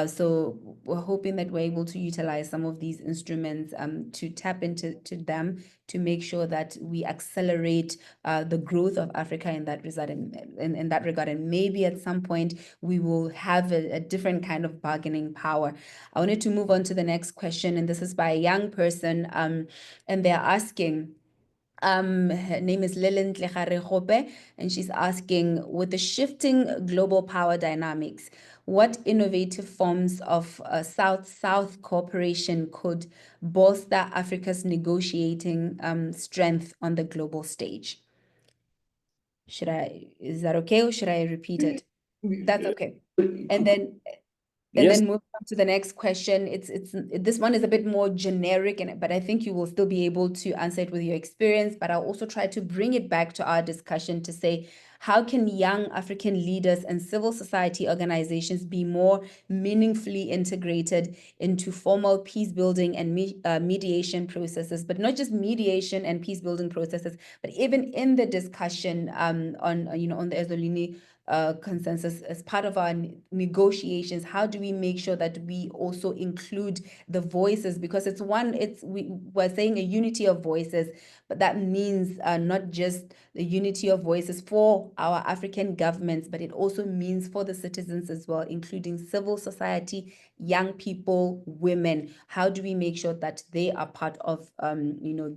So we're hoping that we're able to utilize some of these instruments to tap into them to make sure that we accelerate the growth of Africa in that regard. And maybe at some point we will have a different kind of bargaining power. I wanted to move on to the next question, and this is by a young person, and they're asking, her name is Lilin Tlekare, and she's asking, with the shifting global power dynamics, what innovative forms of South-South cooperation could bolster Africa's negotiating strength on the global stage? Is that okay, or should I repeat it? That's okay. And then move on to the next question. This one is a bit more generic, but I think you will still be able to answer it with your experience. But I'll also try to bring it back to our discussion to say, how can young African leaders and civil society organizations be more meaningfully integrated into formal peace building and mediation processes, but not just mediation and peace building processes, but even in the discussion on the Ezulwini Consensus as part of our negotiations? How do we make sure that we also include the voices? Because we're saying a unity of voices, but that means not just the unity of voices for our African governments, but it also means for the citizens as well, including civil society, young people, women. How do we make sure that they are part of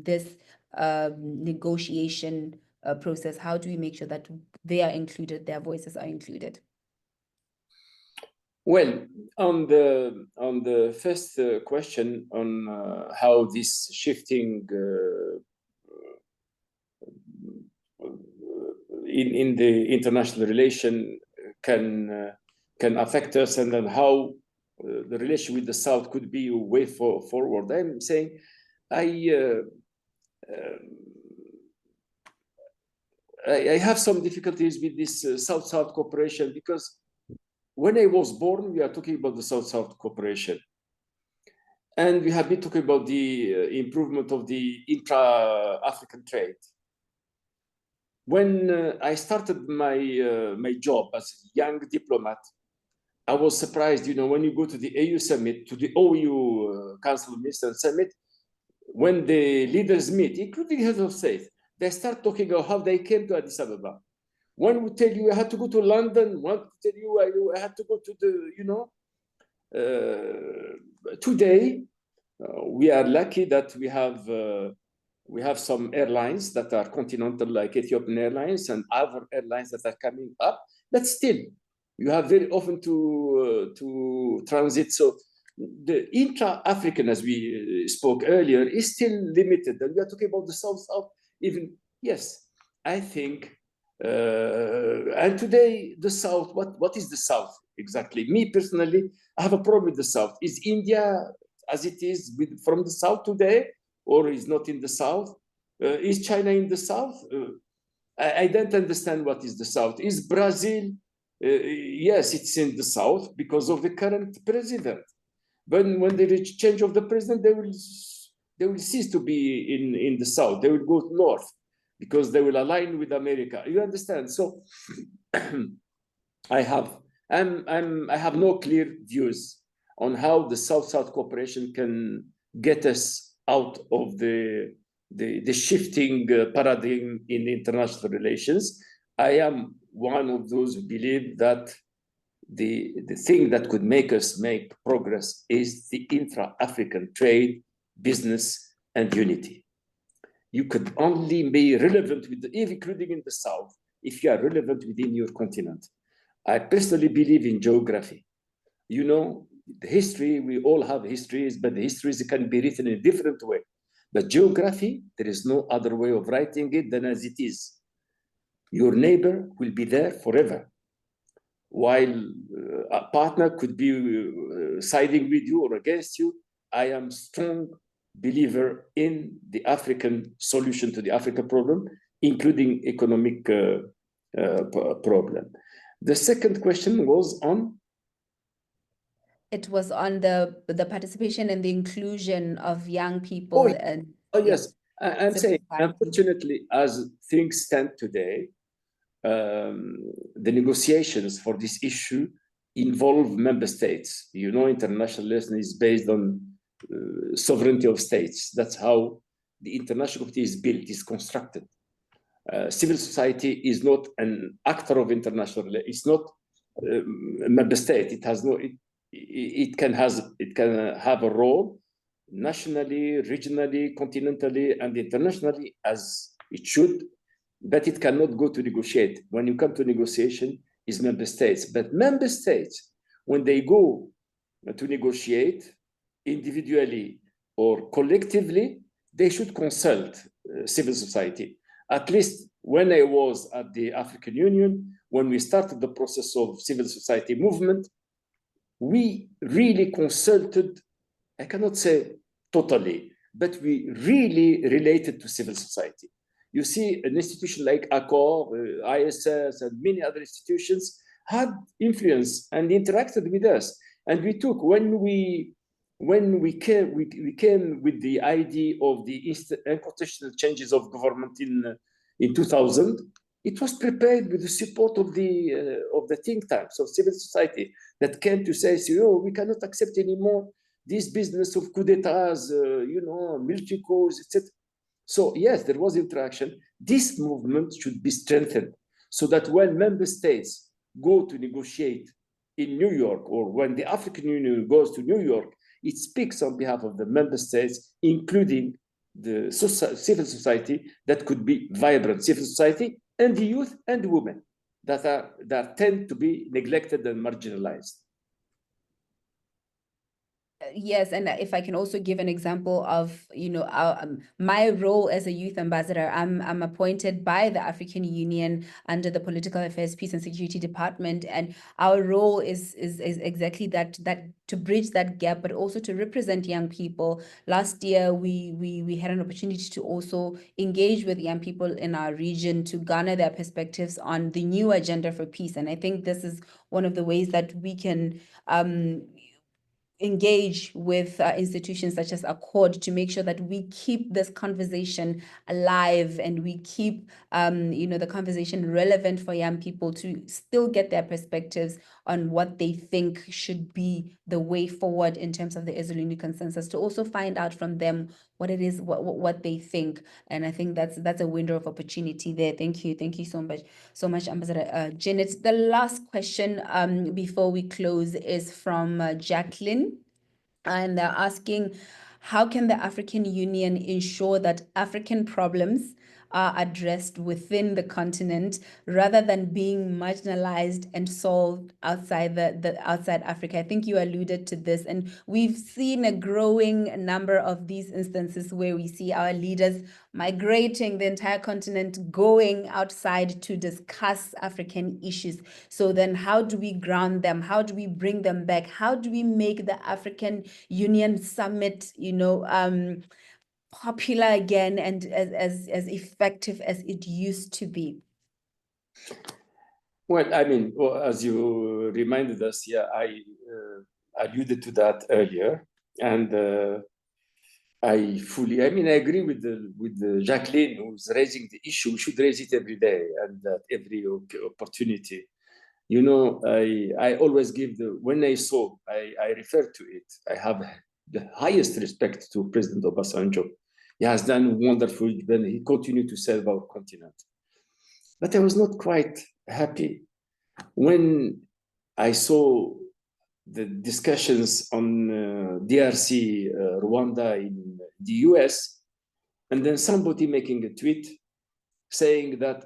this negotiation process? How do we make sure that they are included, their voices are included? Well, on the first question on how this shifting in the international relation can affect us, and then how the relation with the South could be a way forward. I'm saying I have some difficulties with this South-South cooperation, because when I was born, we are talking about the South-South cooperation. And we have been talking about the improvement of the intra-African trade. When I started my job as a young diplomat, I was surprised, when you go to the AU summit, to the OU Council of Ministers Summit, when the leaders meet, including heads of state, they start talking about how they came to Addis Ababa. One would tell you I had to go to London. One would tell you I had to go to today, we are lucky that we have some airlines that are continental, like Ethiopian Airlines and other airlines that are coming up. But still, you have very often to transit. So the intra-African, as we spoke earlier, is still limited. And we are talking about the South-South. Even, yes, I think, and today the South, what is the South exactly? Me personally, I have a problem with the South. Is India as it is from the South today, or is not in the South? Is China in the South? I don't understand what is the South. Is Brazil? Yes, it's in the South because of the current president. But when there is change of the president, they will cease to be in the South. They will go north because they will align with America. You understand? So I have no clear views on how the South-South cooperation can get us out of the shifting paradigm in international relations. I am one of those who believe that the thing that could make us make progress is the intra-African trade, business, and unity. You could only be relevant with including in the South, if you are relevant within your continent. I personally believe in geography. You know, the history, we all have histories, but the histories can be written in a different way. But geography, there is no other way of writing it than as it is. Your neighbor will be there forever. While a partner could be siding with you or against you, I am a strong believer in the African solution to the African problem, including economic problem. The second question was on? It was on the participation and the inclusion of young people. Yes. I'm saying, unfortunately, as things stand today, the negotiations for this issue involve member states. You know, international law is based on sovereignty of states. That's how the international community is built, is constructed. Civil society is not an actor of international law. It's not a member state. It has no. It can have a role nationally, regionally, continentally, and internationally as it should, but it cannot go to negotiate. When you come to negotiation, is member states. But member states, when they go to negotiate individually or collectively, they should consult civil society. At least when I was at the African Union, when we started the process of civil society movement, we really consulted, I cannot say totally, but we really related to civil society. You see, an institution like Accor, ISS, and many other institutions had influence and interacted with us. And we took, when we came with the idea of the unconstitutional changes of government in 2000, it was prepared with the support of the think tanks of civil society that came to say, oh, we cannot accept anymore this business of coup d'etats, military coups, etc. So yes, there was interaction. This movement should be strengthened so that when member states go to negotiate in New York, or when the African Union goes to New York, it speaks on behalf of the member states, including the civil society that could be vibrant civil society, and the youth and the women that tend to be neglected and marginalized. Yes, and if I can also give an example of, my role as a youth ambassador, I'm appointed by the African Union under the Political Affairs, Peace and Security Department, and our role is exactly that to bridge that gap, but also to represent young people. Last year, we had an opportunity to also engage with young people in our region to garner their perspectives on the new agenda for peace, and I think this is one of the ways that we can engage with institutions such as Accord to make sure that we keep this conversation alive and we keep the conversation relevant for young people to still get their perspectives on what they think should be the way forward in terms of the Ezulwini Consensus, to also find out from them what it is, what they think. And I think that's a window of opportunity there. Thank you so much, Ambassador Djinnit. The last question before we close is from Jacqueline, and they're asking, how can the African Union ensure that African problems are addressed within the continent rather than being marginalized and solved outside outside Africa. I think you alluded to this, and we've seen a growing number of these instances where we see our leaders migrating the entire continent, going outside to discuss African issues. So then how do we ground them? How do we bring them back? How do we make the African Union Summit, popular again and as effective as it used to be? Well, I mean, as you reminded us, yeah, I alluded to that earlier, and I agree with Jacqueline, who's raising the issue. We should raise it every day and at every opportunity. You know, I always give when I refer to it. I have the highest respect to President Obasanjo. He has done wonderful, then he continued to serve our continent. But I was not quite happy when I saw the discussions on DRC, Rwanda in the US, and then somebody making a tweet saying that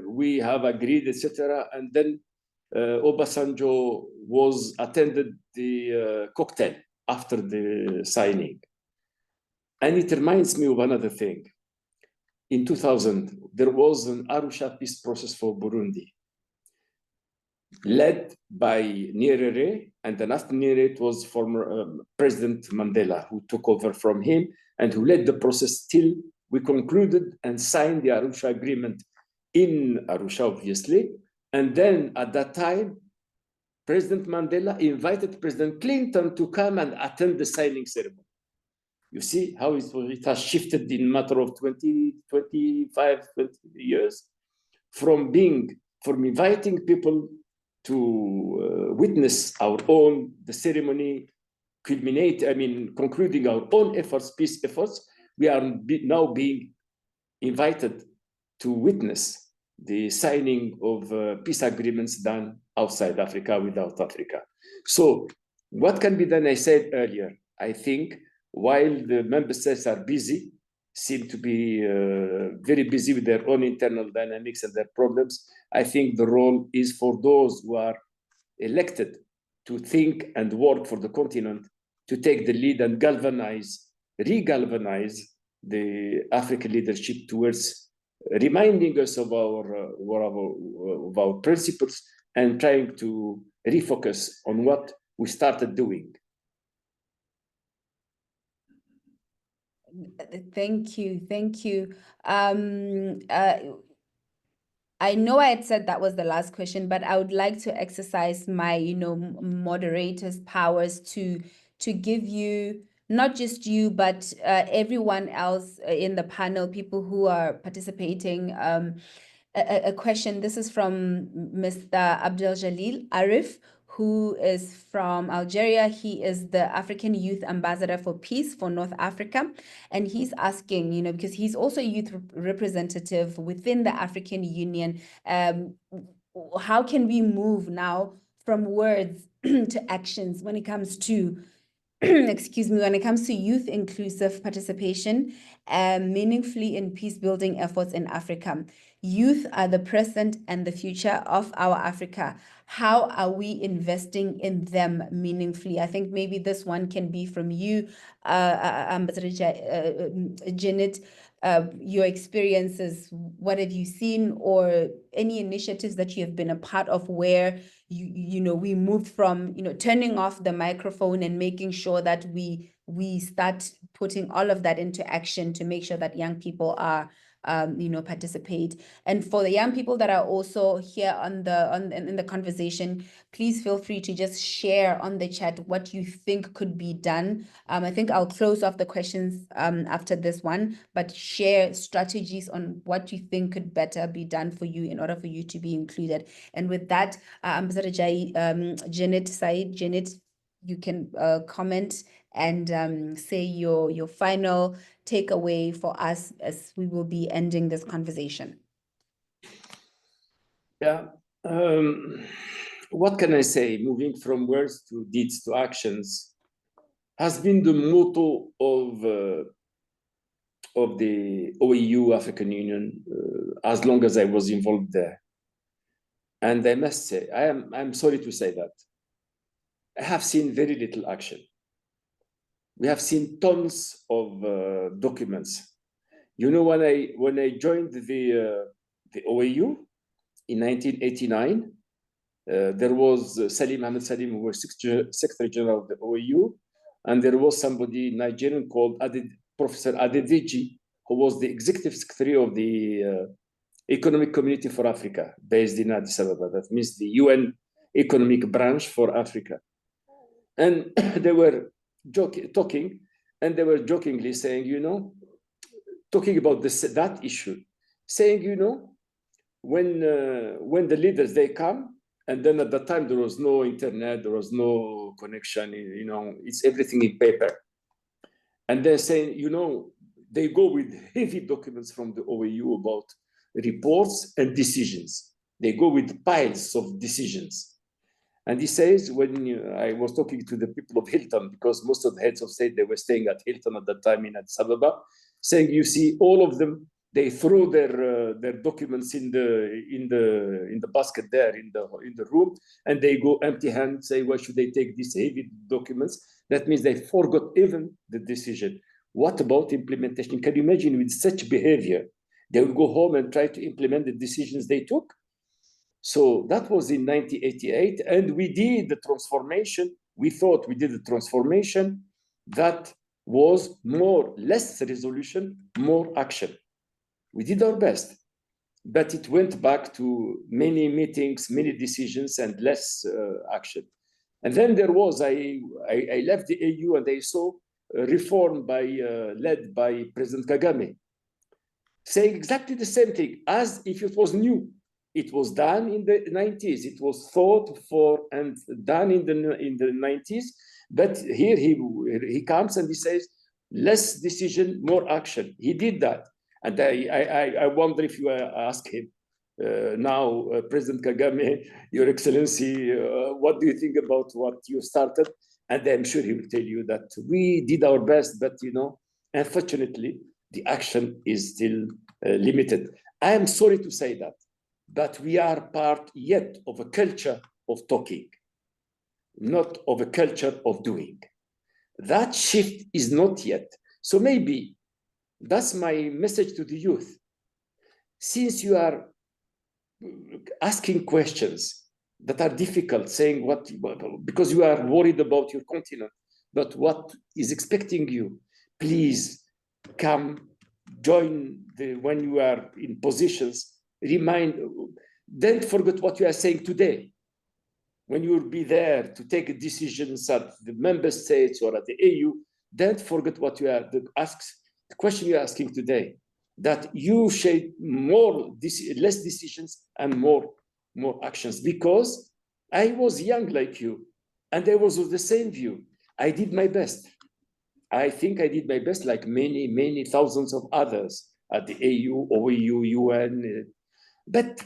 we have agreed, etc. And then Obasanjo attended the cocktail after the signing. And it reminds me of another thing. In 2000, there was an Arusha peace process for Burundi, led by Nyerere, and then after Nyerere, it was former President Mandela who took over from him and who led the process till we concluded and signed the Arusha Agreement in Arusha, obviously. And then at that time, President Mandela invited President Clinton to come and attend the signing ceremony. You see how it has shifted in a matter of 20 years from inviting people to witness the ceremony, concluding our own peace efforts. We are now being invited to witness the signing of peace agreements done outside Africa, without Africa. So what can be done? I said earlier, I think while the member states are busy, seem to be very busy with their own internal dynamics and their problems, I think the role is for those who are elected to think and work for the continent to take the lead and re-galvanize the African leadership towards reminding us of our principles and trying to refocus on what we started doing. Thank you. I know I had said that was the last question, but I would like to exercise my, moderator's powers to give you, not just you, but everyone else in the panel, people who are participating, a question. This is from Mr. Abdel Jalil Arif, who is from Algeria. He is the African Youth Ambassador for Peace for North Africa. And he's asking, because he's also a youth representative within the African Union, how can we move now from words to actions when it comes to when it comes to youth inclusive participation meaningfully in peace building efforts in Africa? Youth are the present and the future of our Africa. How are we investing in them meaningfully? I think maybe this one can be from you, Ambassador Djinnit. Your experiences, what have you seen, or any initiatives that you have been a part of where we moved from turning off the microphone and making sure that we start putting all of that into action to make sure that young people are participate. And for the young people that are also here in the conversation, please feel free to just share on the chat what you think could be done. I think I'll close off the questions after this one, but share strategies on what you think could better be done for you in order for you to be included. And with that, Ambassador Said Djinnit, you can comment and say your final takeaway for us as we will be ending this conversation. Yeah. What can I say? Moving from words to deeds to actions has been the motto of the OEU, African Union, as long as I was involved there. And I must say, I'm sorry to say that I have seen very little action. We have seen tons of documents. You know, when I joined the OAU in 1989, there was Salim Ahmed Salim, who was Secretary General of the OAU, and there was somebody Nigerian called Professor Adedeji, who was the Executive Secretary of the Economic Community for Africa, based in Addis Ababa. That means the UN Economic Branch for Africa. And they were talking, and they were jokingly saying, you know, talking about that issue, saying, you know, when the leaders, they come, and then at the time there was no internet, there was no connection, you know, it's everything in paper. And they're saying, you know, they go with heavy documents from the OAU about reports and decisions. They go with piles of decisions. And he says, when I was talking to the people of Hilton, because most of the heads of state, they were staying at Hilton at that time in Addis Ababa, saying, you see, all of them, they throw their documents in the basket there in the room, and they go empty-handed, say, why should they take these heavy documents? That means they forgot even the decision. What about implementation? Can you imagine with such behavior, they will go home and try to implement the decisions they took? So that was in 1988, and we did the transformation. We thought we did the transformation that was less resolution, more action. We did our best, but it went back to many meetings, many decisions, and less action. And then there was, I left the AU, and I saw a reform led by President Kagame, saying exactly the same thing as if it was new. It was done in the 90s. It was thought for and done in the 90s. But here he comes and he says, less decision, more action. He did that. And I wonder if you ask him now, President Kagame, Your Excellency, what do you think about what you started? And I'm sure he will tell you that we did our best, but you know, unfortunately, the action is still limited. I am sorry to say that, but we are part yet of a culture of talking, not of a culture of doing. That shift is not yet. So maybe that's my message to the youth. Since you are asking questions that are difficult, saying because you are worried about your continent, but what is expecting you, please come, join when you are in positions, don't forget what you are saying today. When you will be there to take decisions at the member states or at the AU, don't forget what you are the question you're asking today, that you should less decisions and more actions. Because I was young like you, and I was of the same view. I did my best. I think I did my best, like many thousands of others at the AU, OEU, UN. But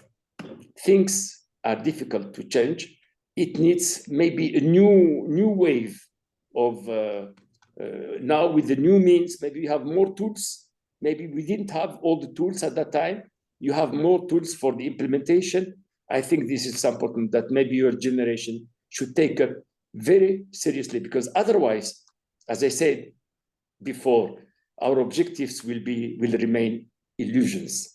things are difficult to change. It needs maybe a new wave of now with the new means. Maybe we have more tools. Maybe we didn't have all the tools at that time. You have more tools for the implementation. I think this is important that maybe your generation should take up very seriously, because otherwise, as I said before, our objectives will remain illusions.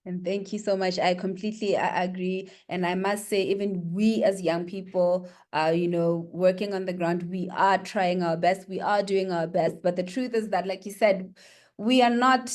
And thank you so much. I completely agree. And I must say, even we as young people, you know, working on the ground, we are trying our best. We are doing our best. But the truth is that, like you said, we are not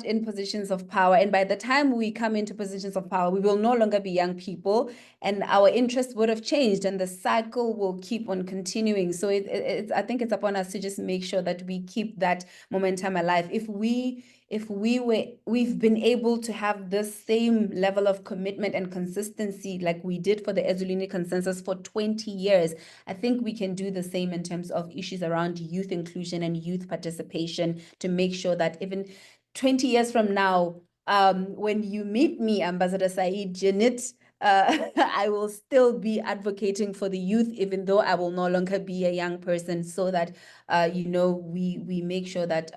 in positions of power. And by the time we come into positions of power, we will no longer be young people, and our interests would have changed, and the cycle will keep on continuing. So I think it's upon us to just make sure that we keep that momentum alive. If we've been able to have this same level of commitment and consistency like we did for the Ezulwini Consensus for 20 years, I think we can do the same in terms of issues around youth inclusion and youth participation, to make sure that even 20 years from now, when you meet me, Ambassador Said Djinnit, I will still be advocating for the youth, even though I will no longer be a young person, so that we make sure that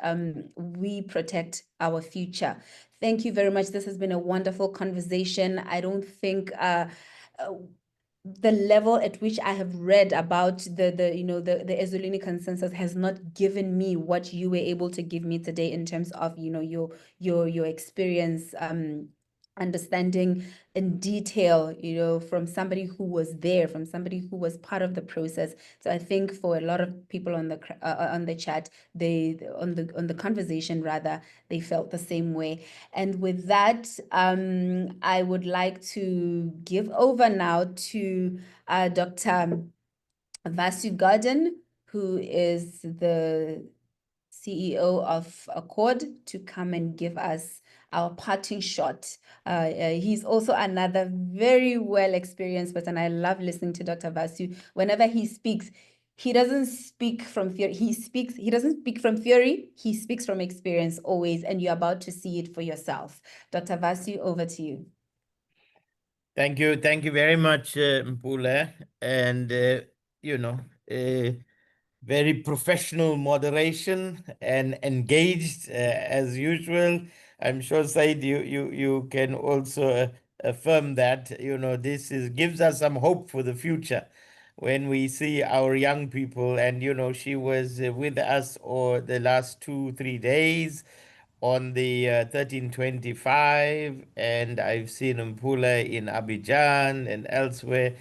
we protect our future. Thank you very much. This has been a wonderful conversation. I don't think the level at which I have read about the Ezulwini Consensus has not given me what you were able to give me today in terms of your experience, understanding in detail, from somebody who was there, from somebody who was part of the process. So I think for a lot of people on the chat, on the conversation rather, they felt the same way. And with that, I would like to give over now to Dr. Vasu Garden, who is the CEO of Accord, to come and give us our parting shot. He's also another very well experienced person. I love listening to Dr. Vasu. Whenever he speaks, he doesn't speak from theory. He doesn't speak from theory. He speaks from experience always, and you're about to see it for yourself. Dr. Vasu, over to you. Thank you. Thank you very much, Mpule. And, very professional moderation and engaged as usual. I'm sure, Said, you can also affirm that, this gives us some hope for the future when we see our young people. And, she was with us or the last 2-3 days on the 1325, and I've seen Mpula in Abidjan and elsewhere.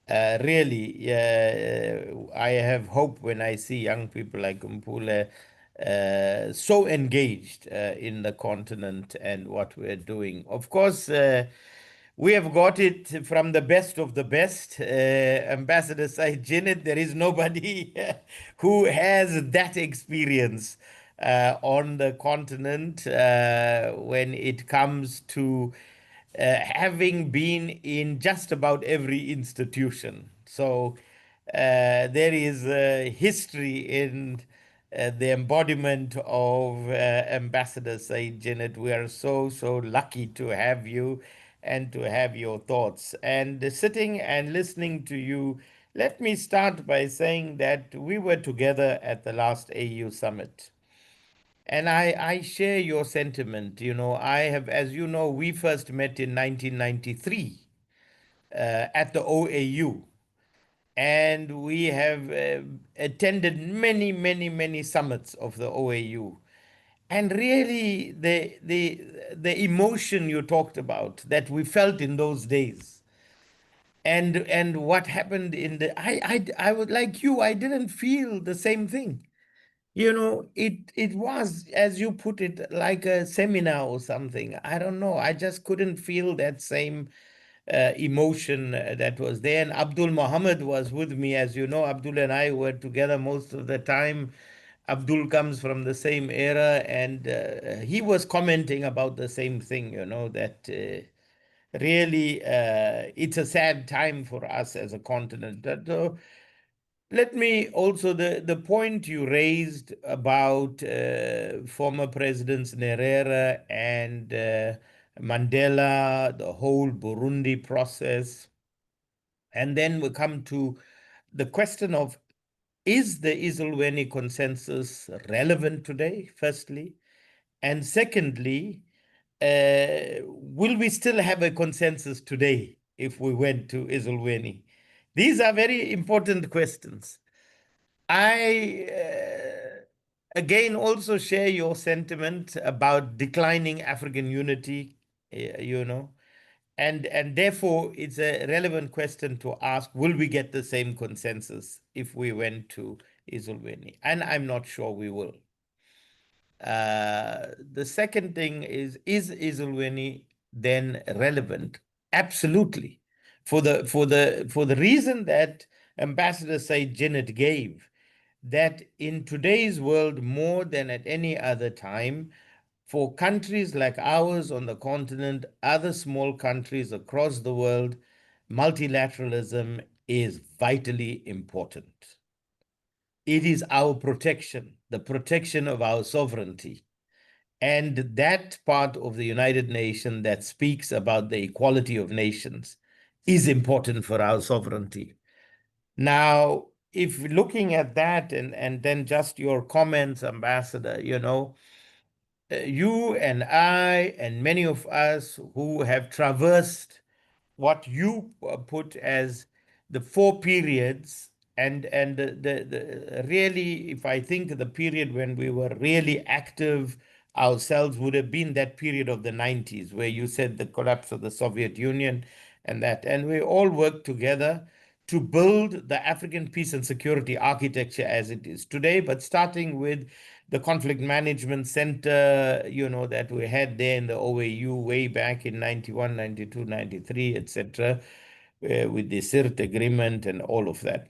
Really, I have hope when I see young people like Mpula so engaged in the continent and what we're doing. Of course, we have got it from the best of the best. Ambassador Said Djinnit, there is nobody who has that experience on the continent when it comes to having been in just about every institution. So there is a history in the embodiment of Ambassador Said Djinnit. We are so lucky to have you and to have your thoughts. And sitting and listening to you, let me start by saying that we were together at the last AU summit. And I share your sentiment. I have, as you know, we first met in 1993 at the OAU. And we have attended many summits of the OAU. And really, the emotion you talked about that we felt in those days, and what happened in the, I would, like you, I didn't feel the same thing. It was, as you put it, like a seminar or something. I don't know. I just couldn't feel that same emotion that was there. And Abdul Muhammad was with me. As you know, Abdul and I were together most of the time. Abdul comes from the same era, and he was commenting about the same thing, that really it's a sad time for us as a continent. Let me also, the point you raised about former Presidents Nyerere and Mandela, the whole Burundi process. And then we come to the question of, is the Ezulwini Consensus relevant today, firstly? And secondly, will we still have a consensus today if we went to Ezulwini? These are very important questions. I, again, also share your sentiment about declining African unity, and therefore it's a relevant question to ask, will we get the same consensus if we went to Ezulwini? And I'm not sure we will. The second thing is Ezulwini then relevant? Absolutely. For the reason that Ambassador Said Djinnit gave, that in today's world, more than at any other time, for countries like ours on the continent, other small countries across the world, multilateralism is vitally important. It is our protection, the protection of our sovereignty. And that part of the United Nations that speaks about the equality of nations is important for our sovereignty. Now, if looking at that and then just your comments, Ambassador, you and I and many of us who have traversed what you put as the 4 periods, and the really, if I think the period when we were really active ourselves would have been that period of the 90s, where you said the collapse of the Soviet Union and we all worked together to build the African peace and security architecture as it is today, but starting with the conflict management center, that we had there in the OAU way back in 91, 92, 93, etc., with the CIRT agreement and all of that.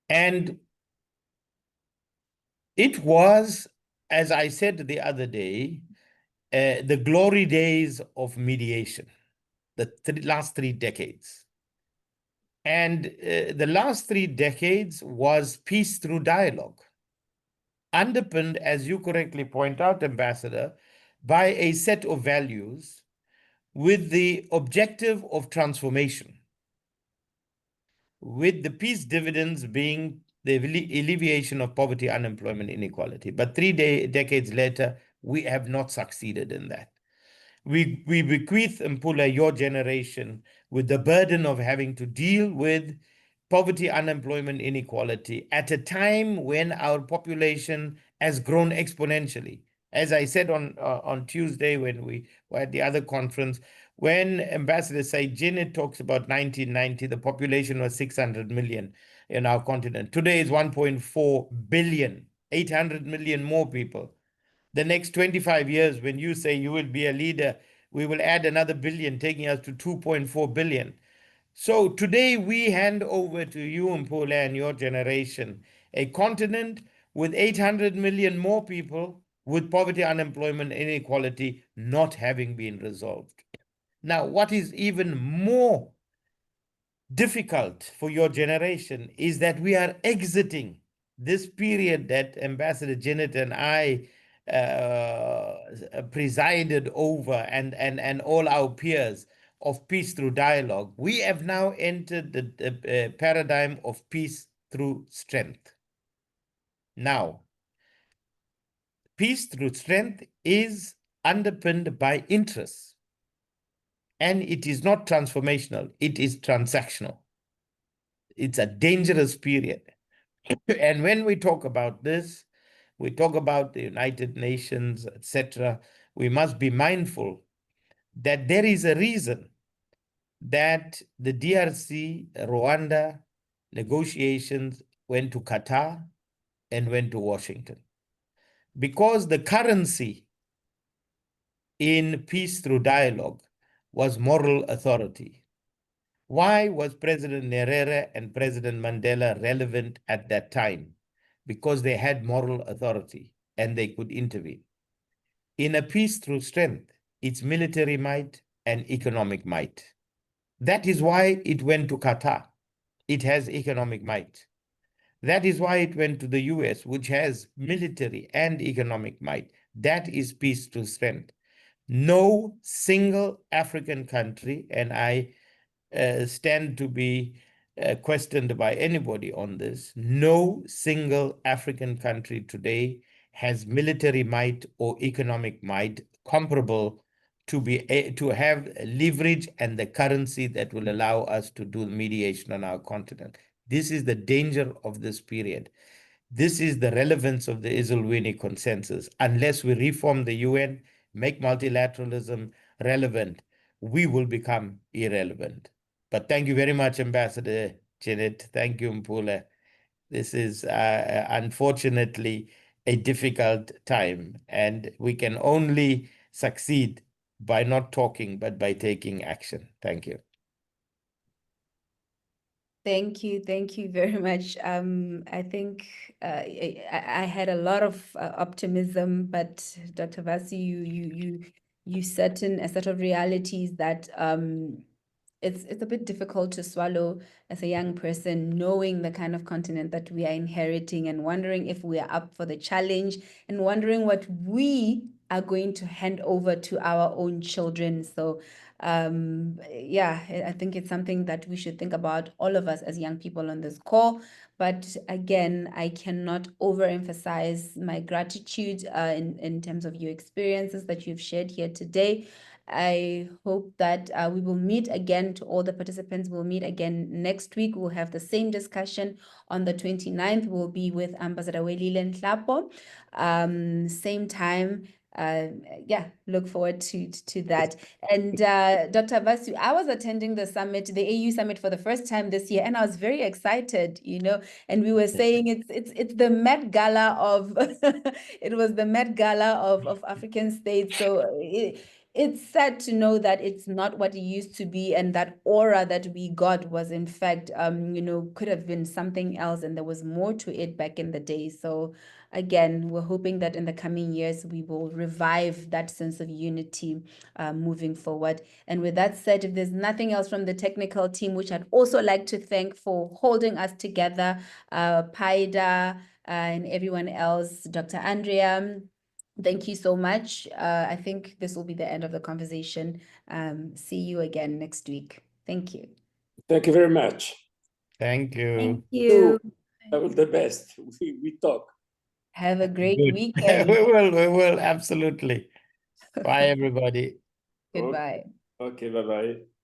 And it was, as I said the other day, the glory days of mediation, the last 3 decades. And the last 3 decades was peace through dialogue, underpinned, as you correctly point out, Ambassador, by a set of values with the objective of transformation, with the peace dividends being the alleviation of poverty, unemployment, inequality. But 3 decades later, we have not succeeded in that. We bequeath, Mpula, your generation, with the burden of having to deal with poverty, unemployment, inequality at a time when our population has grown exponentially. As I said on Tuesday when we were at the other conference, when Ambassador Said Djinnit talks about 1990, the population was 600 million in our continent. Today is 1.4 billion, 800 million more people. The next 25 years, when you say you will be a leader, we will add another billion, taking us to 2.4 billion. So today we hand over to you, Mpula, and your generation, a continent with 800 million more people, with poverty, unemployment, inequality not having been resolved. Now, what is even more difficult for your generation is that we are exiting this period that Ambassador Djinnit and I presided over, and all our peers, of peace through dialogue. We have now entered the paradigm of peace through strength. Now, peace through strength is underpinned by interests, and it is not transformational, it is transactional. It's a dangerous period. And when we talk about this, we talk about the United Nations, etc., we must be mindful that there is a reason that the DRC, Rwanda negotiations went to Qatar and went to Washington. Because the currency in peace through dialogue was moral authority. Why was President Nyerere and President Mandela relevant at that time? Because they had moral authority and they could intervene. In a peace through strength, it's military might and economic might. That is why it went to Qatar. It has economic might. That is why it went to the US, which has military and economic might. That is peace through strength. No single African country, and I stand to be questioned by anybody on this, no single African country today has military might or economic might comparable to have leverage and the currency that will allow us to do mediation on our continent. This is the danger of this period. This is the relevance of the Ezulwini Consensus. Unless we reform the UN, make multilateralism relevant, we will become irrelevant. But thank you very much, Ambassador Djinnit. Thank you, Mpula. This is unfortunately a difficult time, and we can only succeed by not talking, but by taking action. Thank you. Thank you very much. I think I had a lot of optimism, but Dr. Vasi, you set in a set of realities that it's a bit difficult to swallow as a young person, knowing the kind of continent that we are inheriting and wondering if we are up for the challenge and wondering what we are going to hand over to our own children. So yeah, I think it's something that we should think about, all of us as young people on this call. But again, I cannot overemphasize my gratitude in terms of your experiences that you've shared here today. I hope that we will meet again. To all the participants, we'll meet again next week. We'll have the same discussion on the 29th. We'll be with Ambassador Welile Nhlapo. Same time. Yeah, look forward to that. And Dr. Vasu, I was attending the summit, the AU summit, for the first time this year, and I was very excited, you know. And we were saying it's the Met Gala of it was the Met Gala of African states. So it's sad to know that it's not what it used to be, and that aura that we got was in fact, you know, could have been something else, and there was more to it back in the day. So again, we're hoping that in the coming years, we will revive that sense of unity moving forward. And with that said, if there's nothing else from the technical team, which I'd also like to thank for holding us together, Paida and everyone else, Dr. Andrea, thank you so much. I think this will be the end of the conversation. See you again next week. Thank you. Thank you very much. Thank you. Thank you. All the best. We talk. Have a great Good. weekend. We will, absolutely. Bye, everybody. Goodbye. Okay, bye-bye.